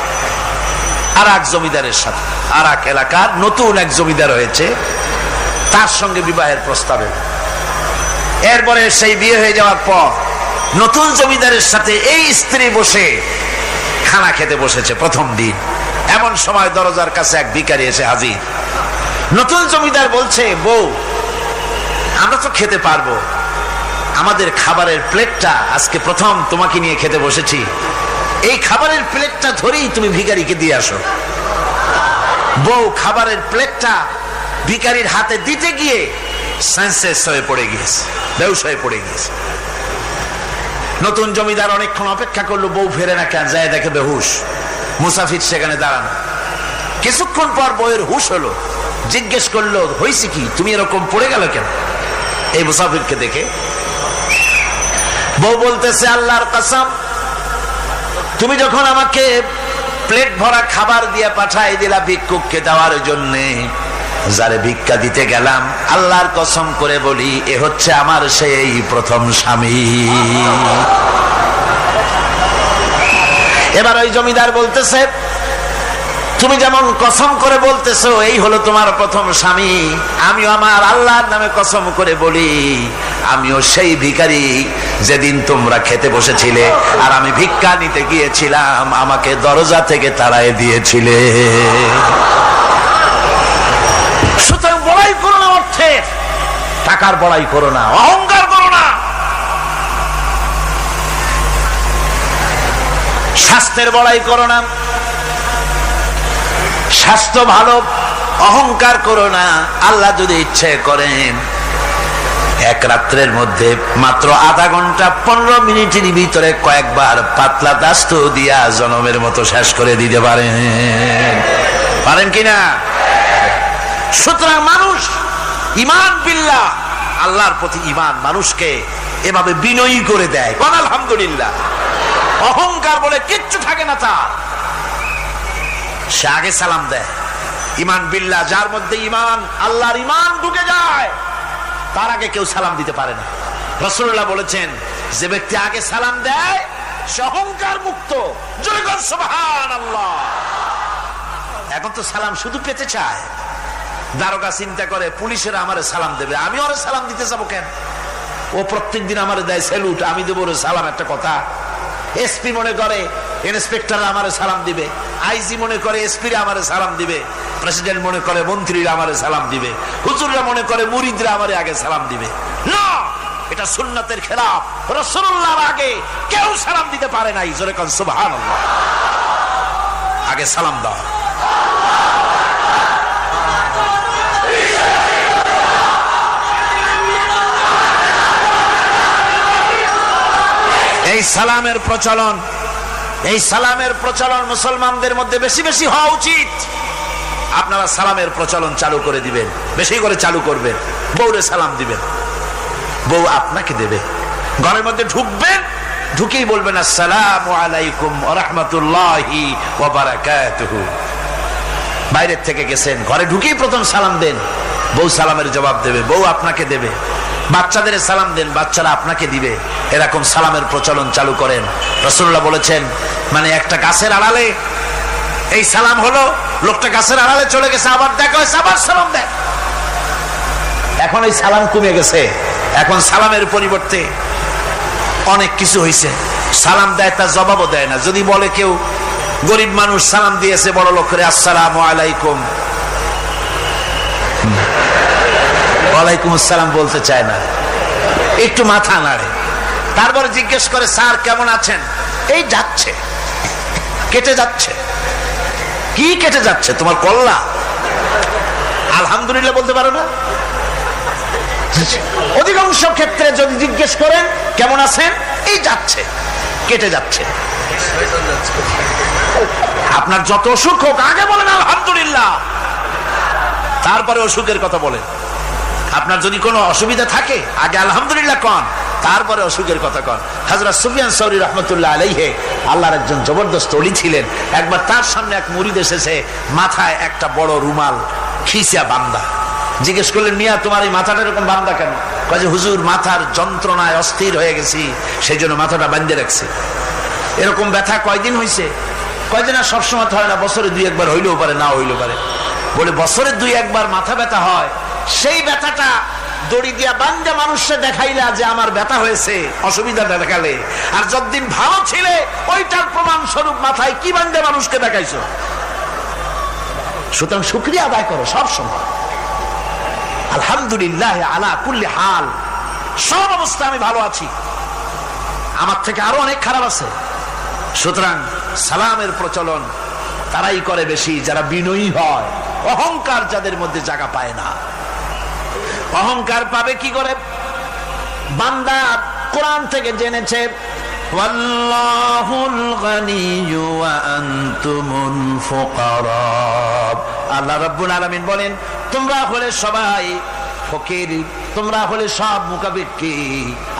আর এক জমিদারের সাথে, আর এক এলাকার নতুন এক জমিদার হয়েছে, তার সঙ্গে বিবাহের প্রস্তাব এলো। এরপরে সেই বিয়ে হয়ে যাওয়ার পর নতুন জমিদারের সাথে এই স্ত্রী বসে খানা খেতে বসেছে প্রথম দিন। এমন সময় দরজার কাছে এক ভিখারি এসে হাজির। নতুন জমিদার বলছে, বউ আমরা তো খেতে পারবো, আমাদের খাবারের প্লেটটা আজকে প্রথম তোমাকে নিয়ে খেতে বসেছি, এই খাবারের প্লেটটা ধরেই তুমি ভিখারিকে দিয়ে আসো। বউ খাবারের প্লেটটা ভিখারির হাতে দিতে গিয়ে সেন্সলেস হয়ে পড়ে গিয়েছে, বেহুশ হয়ে পড়ে গিয়েছে। নতুন জমিদার অনেকক্ষণ অপেক্ষা করলো, বউ ফেরে না কেন, যায় দেখে বেহুশ, মুসাফির সেখানে দাঁড়ানো। কিছুক্ষণ পর বউয়ের হুশ হলো, জিজ্ঞেস করলো, হয়েছে কি, তুমি এরকম পড়ে গেল কেন? এই মুসাফিরকে দেখে বউ বলতেছে, আল্লাহর কসম, তুমি যখন আমাকে প্লেট ভরা খাবার দিয়ে পাঠাই দিলা ভিক্ষুককে দেওয়ার জন্যে, যারে ভিক্ষা দিতে গেলাম, আল্লাহর কসম করে বলি, এ হচ্ছে আমার সেই প্রথম স্বামী। এবার ওই জমিদার বলতেছে, তুমি যেমন কসম করে বলতেছো এই হলো তোমার প্রথম স্বামী, আমিও আমার আল্লাহর নামে কসম করে বলি, আমিও সেই ভিখারি যেদিন তোমরা খেতে বসেছিলে আর আমি ভিক্ষা নিতে গিয়েছিলাম, আমাকে দরজা থেকে তাড়ায় দিয়েছিলে। সুতরাং বড়াই করো না, অর্থে টাকার বড়াই করো না, অহংকার করো না, স্বাস্থ্যের বড়াই করো না, স্বাস্থ্য ভালো, অহংকার করো না। আল্লাহ যদি ইচ্ছে করেন এক রাত্রের মধ্যে মাত্র আধা ঘন্টা 15 মিনিটের ভিতরে কয়েকবার পাতলা দাস্ত দিয়া জনমের মতো শেষ করে দিতে পারেন, পারেন কিনা? সুতরাং মানুষ ঈমান বিল্লাহ, আল্লাহর প্রতি ঈমান মানুষকে এভাবে বিনয়ী করে দেয়। আলহামদুলিল্লাহ, অহংকার বলে কিচ্ছু থাকে না তার, সে আগে সালাম দেয়। ঈমান বিল্লাহ, যার মধ্যে ঈমান, আল্লাহর ঈমান ঢুকে যায়, তার আগে কেউ সালাম দিতে পারে না। রাসূলুল্লাহ বলেছেন, যে ব্যক্তি আগে সালাম দেয় সে অহংকার মুক্ত। জয় গো সুবহানাল্লাহ। এখন তো সালাম শুধু পেতে চায়। দারোগা চিন্তা করে, পুলিশেরা আমারে সালাম দেবে, আমি ওরে সালাম দিতে যাবো কেন? ও প্রত্যেকদিন আমারে দেয় স্যালুট, আমি দেবো ওরে সালাম, একটা কথা। এসপি মনে করে ইন্সপেক্টর আমারে সালাম দিবে, আইজি মনে করে এসপি আমারে সালাম দিবে, প্রেসিডেন্ট মনে করে মন্ত্রীরা আমারে সালাম দিবে, হুজুররা মনে করে মুরিদরা আমারে আগে সালাম দিবে। না, এটা সুন্নাতের খেলাফ। রাসূলুল্লাহর আগে কেউ সালাম দিতে পারে নাই। জোরে কোন সুবহানাল্লাহ। আগে সালাম দাও। এই সালামের প্রচলন মুসলমানদের মধ্যে বেশি বেশি হওয়া উচিত। আপনারা সালামের প্রচলন চালু করে দিবেন, বেশি করে চালু করবেন। বউরে সালাম দিবেন, বউ আপনাকে দেবে। ঘরের মধ্যে ঢুকবেন, ঢুকেই বলবেন আসসালামু আলাইকুম ওয়া রাহমাতুল্লাহি ওয়া বারাকাতুহু। বাইরের থেকে গেছেন, ঘরে ঢুকেই প্রথম সালাম দেন, বউ সালামের জবাব দেবে, বউ আপনাকে দেবে। বাচ্চাদের সালাম দেন, বাচ্চারা আপনাকে দিবে। এরকম সালামের প্রচলন চালু করেন। রাসূলুল্লাহ বলেছেন, মানে একটা গাছের আড়ালে এই সালাম হলো, লোকটা গাছের আড়ালে চলে গেছে, আবার দেখা হয়েছে, আবার সালাম দেয়। এখন এই সালাম কমে গেছে, এখন সালামের পরিবর্তে অনেক কিছু হয়েছে। সালাম দেয়, তার জবাবও দেয় না। যদি বলে কেউ গরিব মানুষ সালাম দিয়েছে বড় লোক করে, আসসালামু আলাইকুম, ওয়ালাইকুম আসসালাম বলতে চায় না, একটু মাথা নাড়ে। তারপরে জিজ্ঞেস করে, স্যার কেমন আছেন? এই যাচ্ছে, কেটে যাচ্ছে। কি কেটে যাচ্ছে? তোমার কল্লা? আলহামদুলিল্লাহ বলতে পারো না? অধিকাংশ ক্ষেত্রে যদি জিজ্ঞেস করেন কেমন আছেন, এই যাচ্ছে, কেটে যাচ্ছে। আপনার যত অসুখ হোক আগে বলেন আলহামদুলিল্লাহ, তারপরে অসুখের কথা বলেন। আপনার যদি কোনো অসুবিধা থাকে আগে আলহামদুলিল্লাহ কন, তারপরে অসুখের কথা কন। হযরত সুফিয়ান সাউরি রাহমাতুল্লাহ আলাইহি আল্লাহর একজন জবরদস্ত ওলি ছিলেন। একবার তার সামনে এক মুরিদ এসেছে, মাথায় একটা বড় রুমাল খিসা বান্দা। জিজ্ঞেস করলেন, মিয়া তোমার এই মাথাটা এরকম বান্দা কেন? কয় যে হুজুর, মাথার যন্ত্রণায় অস্থির হয়ে গেছি, সেই জন্য মাথাটা বাঁধে রাখছি। এরকম ব্যথা কয়দিন হয়েছে? কয়দিন? আর সবসময় হয় না, বছরে 2-1 হইলেও পারে, না হইলেও পারে। বলে বছরে 2-1 মাথা ব্যথা হয়, সেই ব্যথাটা দড়ি দিয়া বান্ধা মানুষকে দেখাইলা যে আমার ব্যথা হয়েছে, অসুবিধা দেখালে। আর যতদিন ভালো ছিলে ওইটার প্রমাণ স্বরূপ মাথায় কি বান্ধা মানুষকে দেখাইছো। সুতরাং শুকরিয়া আদায় করো সব সময়। আলহামদুলিল্লাহ আলা কুল্লি হাল, সব অবস্থা আমি ভালো আছি, আমার থেকে আরো অনেক খারাপ আছে। সুতরাং সালামের প্রচলন তারাই করে বেশি যারা বিনয়ী হয়, অহংকার যাদের মধ্যে জায়গা পায় না। অহংকার পাবে কি করে? বান্দা কোরআন থেকে জেনেছে, ওয়াল্লাহুল গানিয়্যু ওয়া আনতুমুল ফুকারা। আল্লাহ রাব্বুল আলামিন বলেন, তোমরা হলে সবাই ফকির, তোমরা হলে সব মুখাপেক্ষী,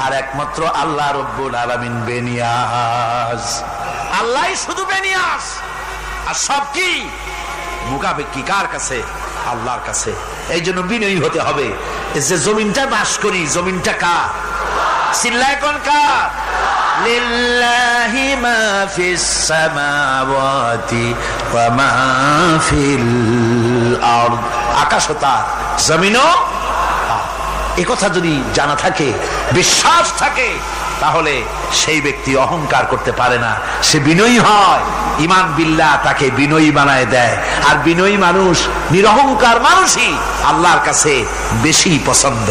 আর একমাত্র আল্লাহ রাব্বুল আলামিন বেনিয়াজ। আল্লাহই শুধু বেনিয়াজ, আর সব কি মুখাপেক্ষী। কার কাছে? আল্লাহর কাছে। এই জন্য বিনয়ী হতে হবে। যে জমিনটা বাস করি, জমিনটা কার? চিল্লায় কোন কার? লিল্লাহি মা ফিস সামাওয়াতি ওয়া মা ফিল আরদ। আকাশও তার, জমিনও তার। এই কথা যদি জানা থাকে, বিশ্বাস থাকে, তাহলে সেই ব্যক্তি অহংকার করতে পারে না, সে বিনয়ী হয়। ঈমান বিল্লাহ তাকে বিনয়ী বানায় দেয়। আর বিনয়ী মানুষ, নিরহংকার মানুষই আল্লাহর কাছে বেশি পছন্দ।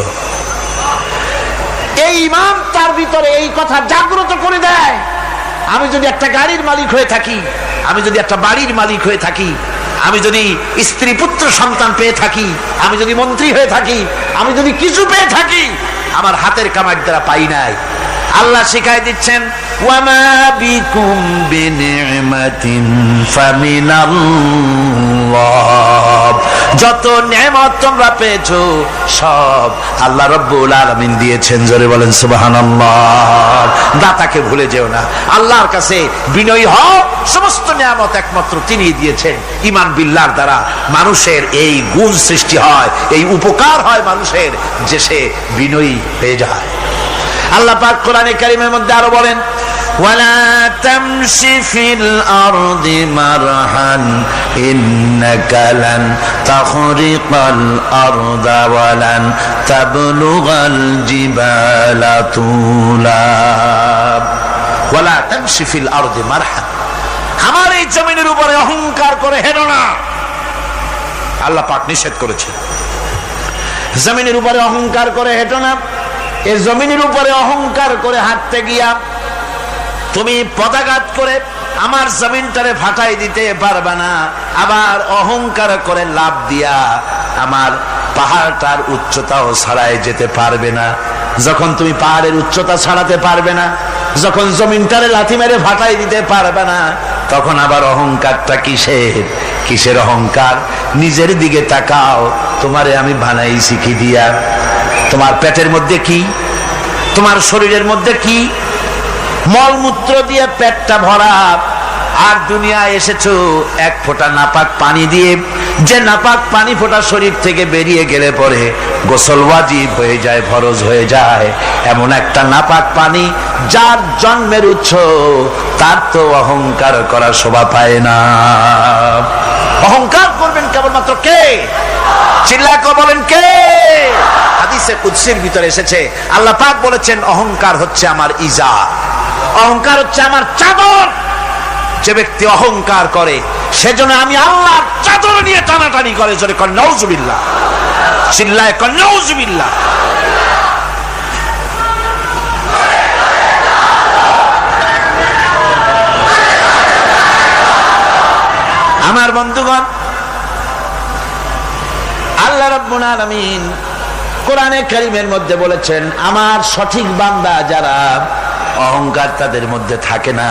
এই ঈমান তার ভিতরে এই কথা জাগ্রত করে দেয়। আমি যদি একটা গাড়ির মালিক হয়ে থাকি, আমি যদি একটা বাড়ির মালিক হয়ে থাকি, আমি যদি স্ত্রী পুত্র সন্তান পেয়ে থাকি, আমি যদি মন্ত্রী হয়ে থাকি, আমি যদি কিছু পেয়ে থাকি, আমার হাতের কামাই দ্বারা পাই নাই। আল্লাহ শিখাই দিচ্ছেন, ওয়ামা বিকুম বিনিমাতিন ফামিনাল্লাহ। যত নেয়ামত তোমরা পেয়েছো সব আল্লাহ রাব্বুল আলামিন দিয়েছেন। জোরে বলেন সুবহানাল্লাহ। দাতাকে ভুলে যেও না, আল্লাহর কাছে বিনয়ী হও। সমস্ত নেয়ামত একমাত্র তিনিই দিয়েছেন। ঈমান বিল্লাহর দ্বারা মানুষের এই গুণ সৃষ্টি হয়, এই উপকার হয় মানুষের, যে সে বিনয়ী হয়ে যায়। আল্লাহ পাক কোরআনে কারীমের মধ্যে আরো বলেন, ওয়ালা তামশি ফিল আরদি মারহান ইন্নাকা লান তাখরিকাল আরদা ওয়ালান তাবলুগাল জিবালা তুলা। ওয়ালা তামশি ফিল আরদি মারহান, আমার এই জমিনের উপরে অহংকার করে হেঁটো না। আল্লাহ পাক নিষেধ করেছেন, জমিনের উপরে অহংকার করে হেঁটো না। এই জমিনের উপরে অহংকার করে হাঁটতে গিয়া তুমি পদাঘাত করে আমার জমিনটারে ফাটাই দিতে পারবে না। আবার অহংকার করে লাভ দিয়া আমার পাহাড়টার উচ্চতাও ছাড়াই যেতে পারবে না। যখন তুমি পাহাড়ের উচ্চতা ছাড়াতে পারবে না, যখন জমিনটারে লাথি মেরে ফাটাই দিতে পারবে না, তখন আবার অহংকারটা কিসের অহংকার? নিজের দিকে তাকাও, তোমারে আমি বানাইছি কি দিয়া? তোমার পেটের মধ্যে কি, তোমার শরীরের মধ্যে কি? মলমূত্র দিয়ে পেটটা ভরা, আর দুনিয়ায় এসেছো এক ফোঁটা নাপাক পানি দিয়ে। যে নাপাক পানি ফোঁটা শরীর থেকে বেরিয়ে গেলে পরে গোসল ওয়াজিব হয়ে যায়, ফরজ হয়ে যায়, এমন একটা নাপাক পানি যার জন্মের উৎস, তার তো অহংকার করার শোভা পায় না। অহংকার করবেন কেবলমাত্র কে? চিল্লায় বলেন কে? হাদিসে কুদসির ভিতরে এসেছে, আল্লাহ পাক বলেছেন অহংকার হচ্ছে আমার ইজার, অহংকার হচ্ছে আমার চাদর। যে ব্যক্তি অহংকার করে সেজন্য আমি আল্লাহর চাদর নিয়ে টানাটানি করে। জোরে কর নাউজুবিল্লাহ, চিল্লায় কর নাউজুবিল্লাহ। আমার বন্ধুগণ, আল্লাহ রাব্বুল আলামিন কোরআনে কারীমের মধ্যে বলেছেন, আমার সঠিক বান্দা যারা, অহংকার তাদের মধ্যে থাকে না।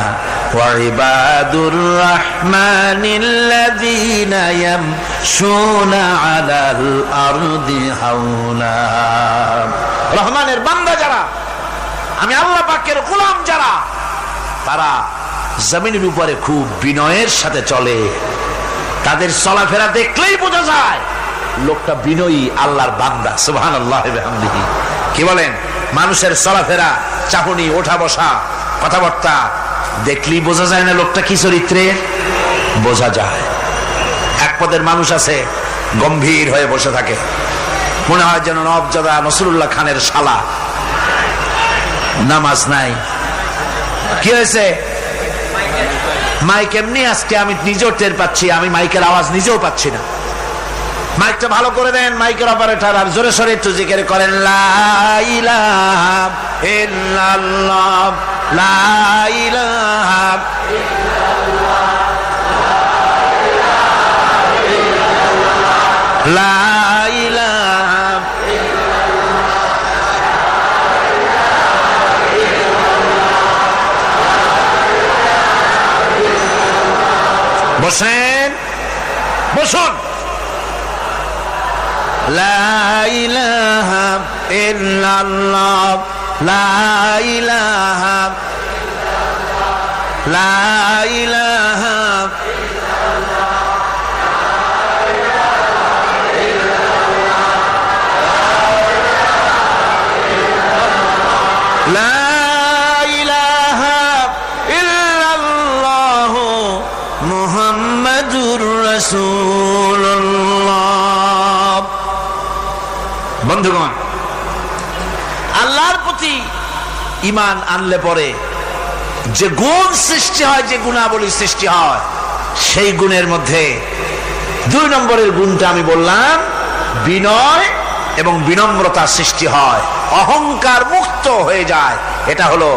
ওয়াইবাদুর রাহমানিল্লাযীনা ইয়ামশুনা আলাল আরদি হাওনা। রহমানের বান্দা যারা, আমি আল্লাহ পাকের গোলাম যারা, তারা জমিনের উপরে খুব বিনয়ের সাথে চলে। তাদের চলাফেরা দেখলেই বোঝা যায় লোকটা বিনয়ী, আল্লাহর বান্দা। সুবহানাল্লাহ ওয়া বিহামদিহি। কি বলেন? মানুষের চলাফেরা, চাহনি, ওঠা বসা, কথাবার্তা দেখলেই বোঝা যায় না লোকটা কি চরিত্রের? বোঝা যায়। এক পদের মানুষ আছে গম্ভীর হয়ে বসে থাকে, মনে হয় যেন নবজাদা নসরুল্লাহ খানের শালা। নামাজ নাই। কি হয়েছে? মাইক এমনি আজকে আমি নিজেও টের পাচ্ছি, আমি মাইকের আওয়াজ নিজেও পাচ্ছি না। মাইকটা ভালো করে দেন মাইকের অপারেটর, আর জোরে সোরে একটু জিকির করেন, লা ইলাহা ইল্লাল্লাহ, লা ইলাহা ইল্লাল্লাহ, লা ইলাহা। বসেন, বসুন। লা ইলাহা ইল্লাল্লাহ, লা ইলাহা, লা ইলাহা, লা ইলাহা ইল্লাল্লাহ মুহাম্মাদুর রাসূলুল্লাহ। বন্ধুগণ, আল্লাহর প্রতি ঈমান আনলে পরে যে গুণ সৃষ্টি হয়, যে গুণাবলী সৃষ্টি হয়, সেই গুণের মধ্যে 2 নম্বরের গুণটা আমি বললাম, বিনয় এবং বিনম্রতা সৃষ্টি হয়, অহংকার মুক্ত হয়ে যায়। এটা হলো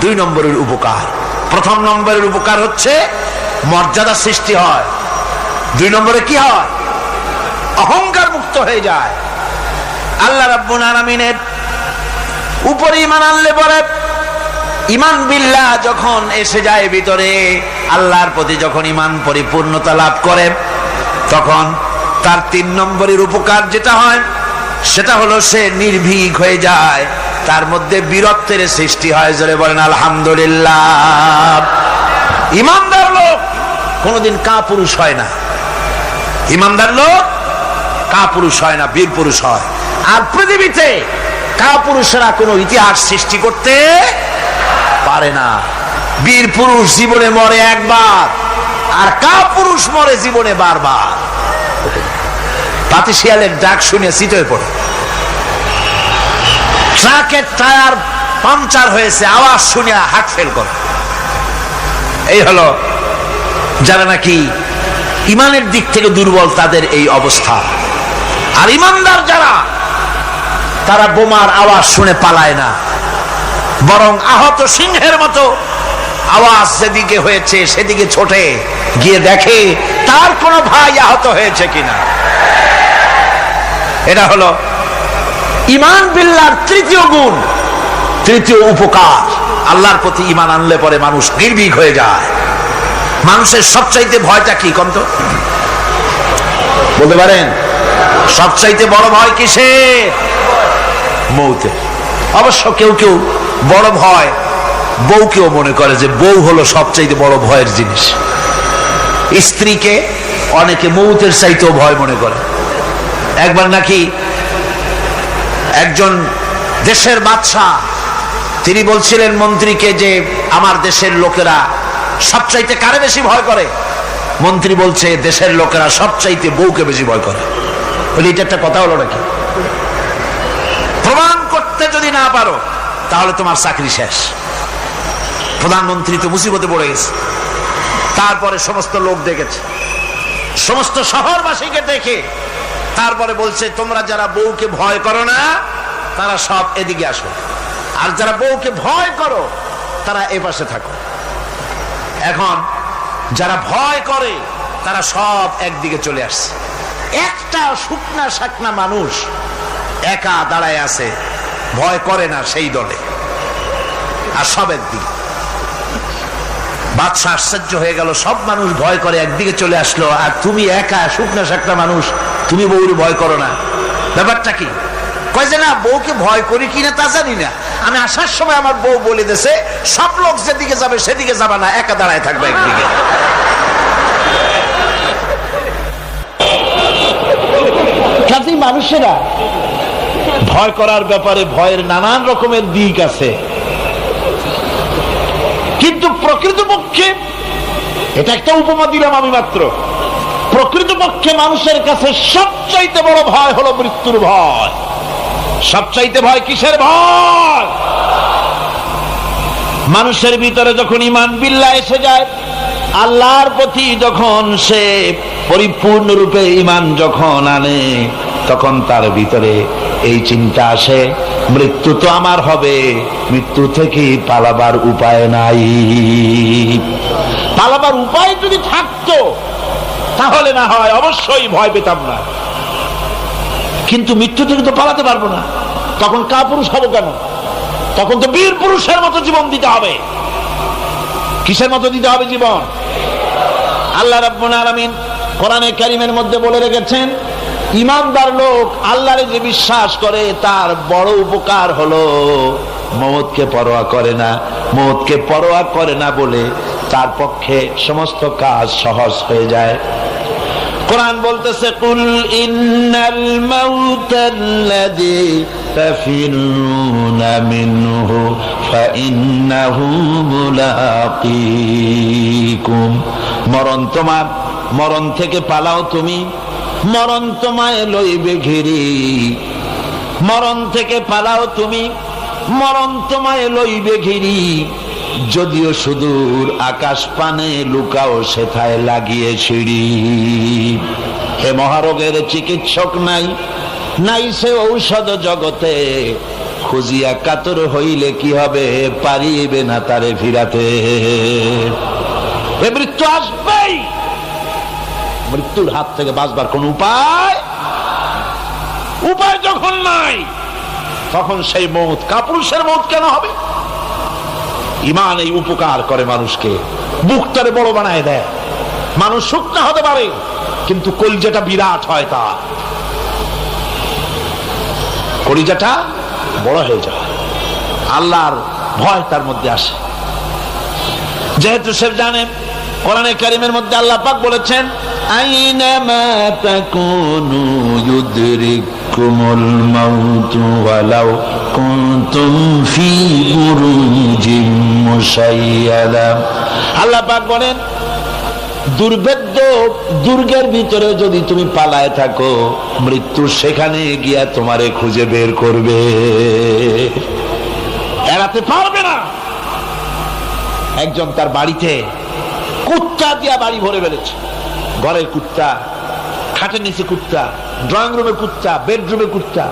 2 নম্বরের উপকার। প্রথম নম্বরের উপকার হচ্ছে মর্যাদা সৃষ্টি হয়। 2 নম্বরে কি হয়? অহংকার মুক্ত হয়ে যায়। আল্লাহ রাব্বুল আলামিনের উপরে ঈমান আনলে পরে, ঈমান বিল্লাহ যখন এসে যায় ভিতরে, আল্লাহর প্রতি যখন ঈমান পরিপূর্ণতা লাভ করে, তখন তার 3 নম্বরের উপকার যেটা হয় সেটা হলো সে নির্ভীক হয়ে যায়, তার মধ্যে বীরত্বের সৃষ্টি হয়। জোরে বলেন আলহামদুলিল্লাহ। ঈমানদার লোক কোনোদিন কাপুরুষ হয় না। ঈমানদার লোক কাপুরুষ হয় না, বীর পুরুষ হয়। আর পৃথিবীতে কাপুরুষেরা কোনো ইতিহাস সৃষ্টি করতে পারে না। বীর পুরুষ জীবনে মরে একবার, আর কাপুরুষ মরে জীবনে বারবার। পাতিশিয়ালের ডাক শুনে চিতই পড়ে। ট্রাকের টায়ার পাংচার হয়েছে, আওয়াজ শুনে হার্ট ফেল করে। এই হলো যারা নাকি ঈমানের দিক থেকে দুর্বল, তাদের এই অবস্থা। আর ঈমানদার যারা, তারা বোমার আওয়াজ শুনে পালায় না, বরং আহত সিংহের মতো আওয়াজ যেদিকে হয়েছে সেদিকে ছোটে গিয়ে দেখে তার কোনো ভাই আহত হয়েছে কিনা। এটা হলো ঈমান বিল্লাহর 3য় গুণ, 3য় উপকার। আল্লাহর প্রতি ঈমান আনলে পরে মানুষ নির্ভীক হয়ে যায়। মানুষের সবচাইতে ভয়টা কি কম তো বলতে পারেন? সবচাইতে বড় ভয় কিসের? মৌতের। অবশ্য কেউ কেউ বড় ভয় বউকেও মনে করে যে বউ হলো সবচাইতে বড় ভয়ের জিনিস। স্ত্রীকে অনেকে মৌতের চাইতেও ভয় মনে করে। একবার নাকি একজন দেশের বাদশাহ তিনি বলছিলেন মন্ত্রীকে যে আমার দেশের লোকেরা সবচাইতে কারে বেশি ভয় করে? মন্ত্রী বলছে দেশের লোকেরা সবচাইতে বউকে বেশি ভয় করে। বলি এটা একটা কথা হলো নাকি? প্রমাণ করতে যদি না পারো তাহলে তোমার চাকরি শেষ। প্রধানমন্ত্রী তো মুসিবতে পড়ে গেছে। তারপরে সমস্ত লোক দেখেছে, সমস্ত শহরবাসীকে দেখে তারপরে বলছে তোমরা যারা বউকে ভয় করো না তারা সব এদিকে আসো, আর যারা বউকে ভয় করো তারা এ পাশে থাকো। এখন যারা ভয় করে তারা সব একদিকে চলে আসছে। একটা শুকনা শাকনা মানুষ একা দাঁড়ায় আছে, ভয় করে না সেই দলে, আর সব একদিকে। বাদশা আশ্চর্য হয়ে গেল, সব মানুষ ভয় করে একদিকে চলে আসলো, আর তুমি একা শুকনা শাকনা মানুষ, তুমি বউরে ভয় করো না, ব্যাপারটা কি? কয় যে না, বউকে ভয় করি কিনা তা জানি না, আমি আসার সময় আমার বউ বলে দিয়েছে সব লোক যেদিকে যাবে সেদিকে যাবে না, একা দাঁড়ায় থাকবে একদিকে। কাজেই মানুষেরা ভয় করার ব্যাপারে ভয়ের নানান রকমের দিক আছে, কিন্তু প্রকৃতপক্ষে এটা একটা উপমা দিলাম আমি মাত্র। প্রকৃতপক্ষে মানুষের কাছে সবচাইতে বড় ভয় হলো মৃত্যুর ভয়। সবচাইতে ভয় কিসের ভয়? মানুষের ভিতরে যখন ঈমান বিল্লাহ এসে যায়, আল্লাহর প্রতি যখন সে পরিপূর্ণরূপে ঈমান যখন আনে, তখন তার ভিতরে এই চিন্তা আসে মৃত্যু তো আমার হবে, মৃত্যু থেকে পালাবার উপায় নাই। পালাবার উপায় যদি থাকতো তাহলে না হয় অবশ্যই ভয় পেতাম না, কিন্তু মৃত্যু থেকে তো পালাতে পারবো না। তখন কাপুরুষ হবো কেন? তখন তো বীর পুরুষের মতো জীবন দিতে হবে। কিসের মতো দিতে হবে জীবন? আল্লাহ রাব্বুল আলামিন কোরআনে কারীমের মধ্যে বলে রেখেছেন, ঈমানদার লোক আল্লাহরে যে বিশ্বাস করে তার বড় উপকার হলো মওতকে পরোয়া করে না। মওতকে পরোয়া করে না বলে তার পক্ষে সমস্ত কাজ সহজ হয়ে যায়। কোরআন বলতেছে, কুল ইন্নাল মাউতাল্লাযী তাফিরুনা মিনহু ফাইন্নাহু মুলাকীকুম। মরণ তোমার, মরণ থেকে পালাও তুমি, মরণ তোমায় লইবে ঘিরি। মরণ থেকে পালাও তুমি, মরণ তোমায় লইবে ঘিরি। যদিও সুদূর আকাশ পানে লুকাও সেথায় লাগিয়ে ছিড়ি। হে মহারোগের চিকিৎসক নাই, নাই সে ঔষধ জগতে। খুঁজিয়া কাতর হইলে কি হবে, পারিবে না তারে ফিরাতে। এ মৃত্যু আসবেই। মৃত্যুর হাত থেকে বাঁচবার কোন উপায় যখন নাই, তখন সেই মওত কাপুরুষের মওত কেন হবে? ঈমান এই উপকার করে মানুষকে, বুকটারে বড় বানায় দেয়। মানুষ শুকনা হতে পারে কিন্তু কলিজাটা বিরাট হয়, তার কলিজাটা বড় হয়ে যায়। আল্লাহর ভয় তার মধ্যে আসে। যেহেতু সে জানে, কোরআনে কারীমের মধ্যে আল্লাহ পাক বলেছেন, আইনামা তাকুনু ইউদরিকুমুল মাউতু ওয়ালাউ কুনতুম ফি বুরুজিম মুশাইয়াদা। আল্লাহ পাক বলেন, দুর্ভেদ্য দুর্গের ভিতরে যদি তুমি পালায় থাকো, মৃত্যু সেখানে গিয়া তোমারে খুঁজে বের করবে, এড়াতে পারবে না। একজন তার বাড়িতে কুত্তা দিয়া বাড়ি ভরে ফেলেছে। ঘরের কুত্তা, খাটের নিচে কুত্তা, ড্রয়িং রুমে কুত্তা, বেডরুমে কুত্তা।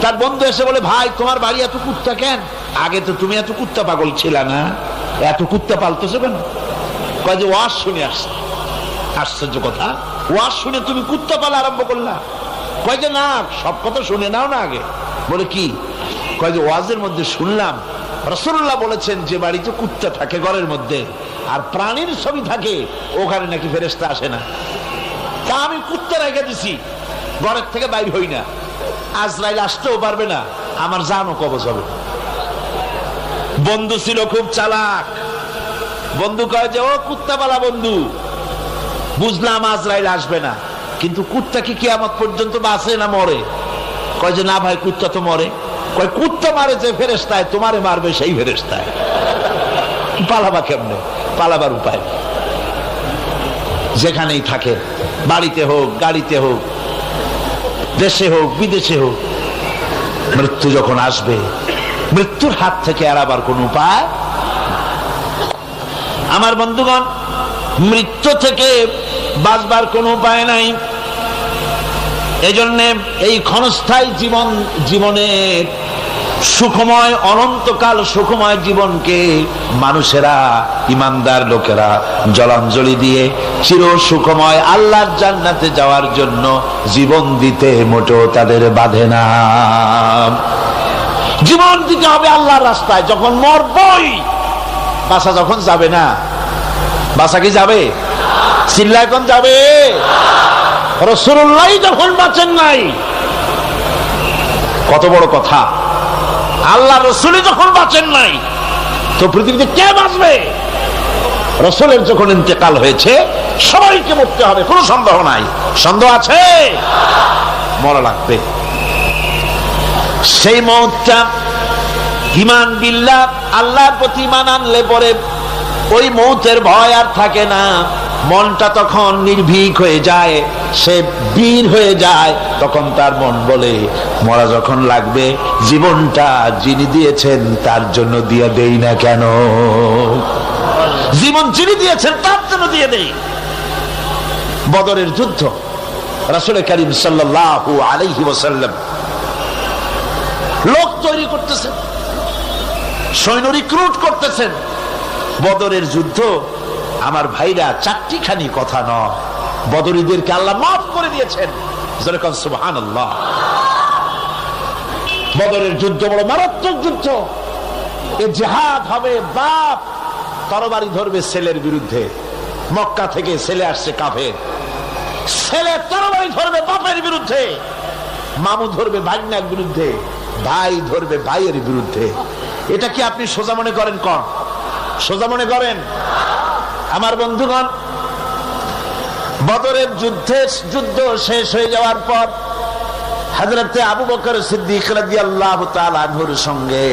তার বন্ধু এসে বলে, ভাই তোমার বাড়ি এত কুত্তা কেন? আগে তো তুমি এত কুত্তা পাগল ছিল না, এত কুত্তা পালতেছো কেন? কয় যে ওয়াজ শুনে আসছে। আশ্চর্য কথা, ওয়াজ শুনে তুমি কুত্তা পালা আরম্ভ করলা? কয় যে না, সব কথা শুনে নাও না আগে। বলে কি? কয় যে ওয়াজের মধ্যে শুনলাম রাসূলুল্লাহ বলেছেন যে বাড়িতে কুত্তা থাকে ঘরের মধ্যে আর প্রাণীর ছবি থাকে ওখানে নাকি ফেরেশতা আসে না। তা আমি কুত্তা রেখে দিছি, ঘরের থেকে বাইর হই না, আজরাইল আসতেও পারবে না, আমার জানও কবজ হবে। বন্ধু ছিল খুব চালাক, বন্ধু কয় যে ও কুত্তাওয়ালা বন্ধু, বুঝলাম আজরাইল আসবে না, কিন্তু কুত্তা কি কিয়ামত পর্যন্ত বাঁচে না মরে? কয় যে না ভাই, কুত্তা তো মরে। কয় কুত্তা মারে যে ফেরেশতায়, তোমারে মারবে সেই ফেরেশতায়। পালাবা কেমনে? পালাবার উপায় যেখানেই থাকে, বাড়িতে হোক, গাড়িতে হোক, দেশে হোক, বিদেশে হোক, মৃত্যু যখন আসবে, মৃত্যুর হাত থেকে এড়াবার কোন উপায়। আমার বন্ধুগণ, মৃত্যু থেকে বাঁচবার কোন উপায় নাই। এজন্য এই ক্ষণস্থায়ী জীবনের সুখময়, অনন্তকাল সুখময় জীবনকে মানুষেরা, ইমানদার লোকেরা জলাঞ্জলি দিয়ে চির সুখময় আল্লাহর জান্নাতে যাওয়ার জন্য জীবন দিতে মোটেও তাদের বাধে না। জীবন দিতে হবে আল্লাহর রাস্তায়। যখন মরবই, বাসা যখন যাবে না, বাসা কি যাবে? চিল্লা এখন যাবে? রাসূলুল্লাহ যখন বাঁচেন নাই, কত বড় কথা! আল্লাহ রাসূল যখন বাঁচেন নাই, তো পৃথিবীতে কে বাঁচবে? রাসূলের যখন ইন্তেকাল হয়েছে, সবাইকে মরতে হবে, কোনো সন্দেহ নাই। সন্দেহ আছে? মরা লাগবে। সেই মওতটা ঈমান বিল্লাহ, আল্লাহর প্রতি ঈমান আনলে পরে ওই মওতের ভয় আর থাকে না। মনটা তখন নির্ভীক হয়ে যায়, সে বীর হয়ে যায়। তখন তার মন বলে, মরা যখন লাগবে, জীবনটা যিনি দিয়েছেন তার জন্য দিয়ে দেই না কেন? জীবন যিনি দিয়েছেন তার জন্য দিয়ে দেই। বদরের যুদ্ধ, রাসূল করিম সাল্লাল্লাহু আলাইহি ওয়াসাল্লাম লোক তৈরি করতেছেন, সৈন্য রিক্রুট করতেছেন। বদরের যুদ্ধ, আমার ভাইরা, চারটিখানি কথা নয়। বদরীদেরকে আল্লাহ মাফ করে দিয়েছেন। সুবহানাল্লাহ। বদরের যুদ্ধ বড় মারাত্মক যুদ্ধ। এ জিহাদ হবে, বাপ তরবারি ধরবে ছেলের বিরুদ্ধে। মক্কা থেকে ছেলে আসছে কাফের, ছেলে তরবারি ধরবে বাপের বিরুদ্ধে, মামু ধরবে ভাগ্নার বিরুদ্ধে, ভাই ধরবে ভাইয়ের বিরুদ্ধে। এটা কি আপনি সোজা মনে করেন? কোন সোজা মনে করেন? আমার বন্ধুগণ, বদরের যুদ্ধ শেষ হয়ে যাওয়ার পর হযরতে আবু বকর সিদ্দিক রাদিয়াল্লাহু তাআলা আনহুর সঙ্গে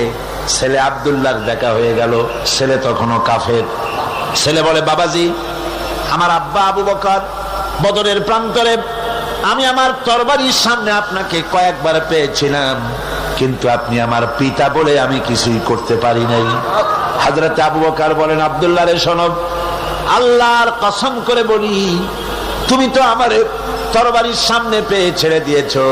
ছেলে আব্দুল্লাহর দেখা হয়ে গেল। ছেলে তখনও কাফের। ছেলে বলে, বাবাজি, আমার আব্বা আবু বকর বদরের প্রান্তরে, আমি আমার তরবারির সামনে আপনাকে কয়েকবার পেয়েছিলাম, কিন্তু আপনি আমার পিতা বলে আমি কিছুই করতে পারি নাই। হযরতে আবু বকর বলেন, আব্দুল্লাহ রে শোনো, আল্লাহর কসম করে বলি, তুমি তো আমার তরবারির সামনে পেয়ে ছেড়ে দিয়েছো,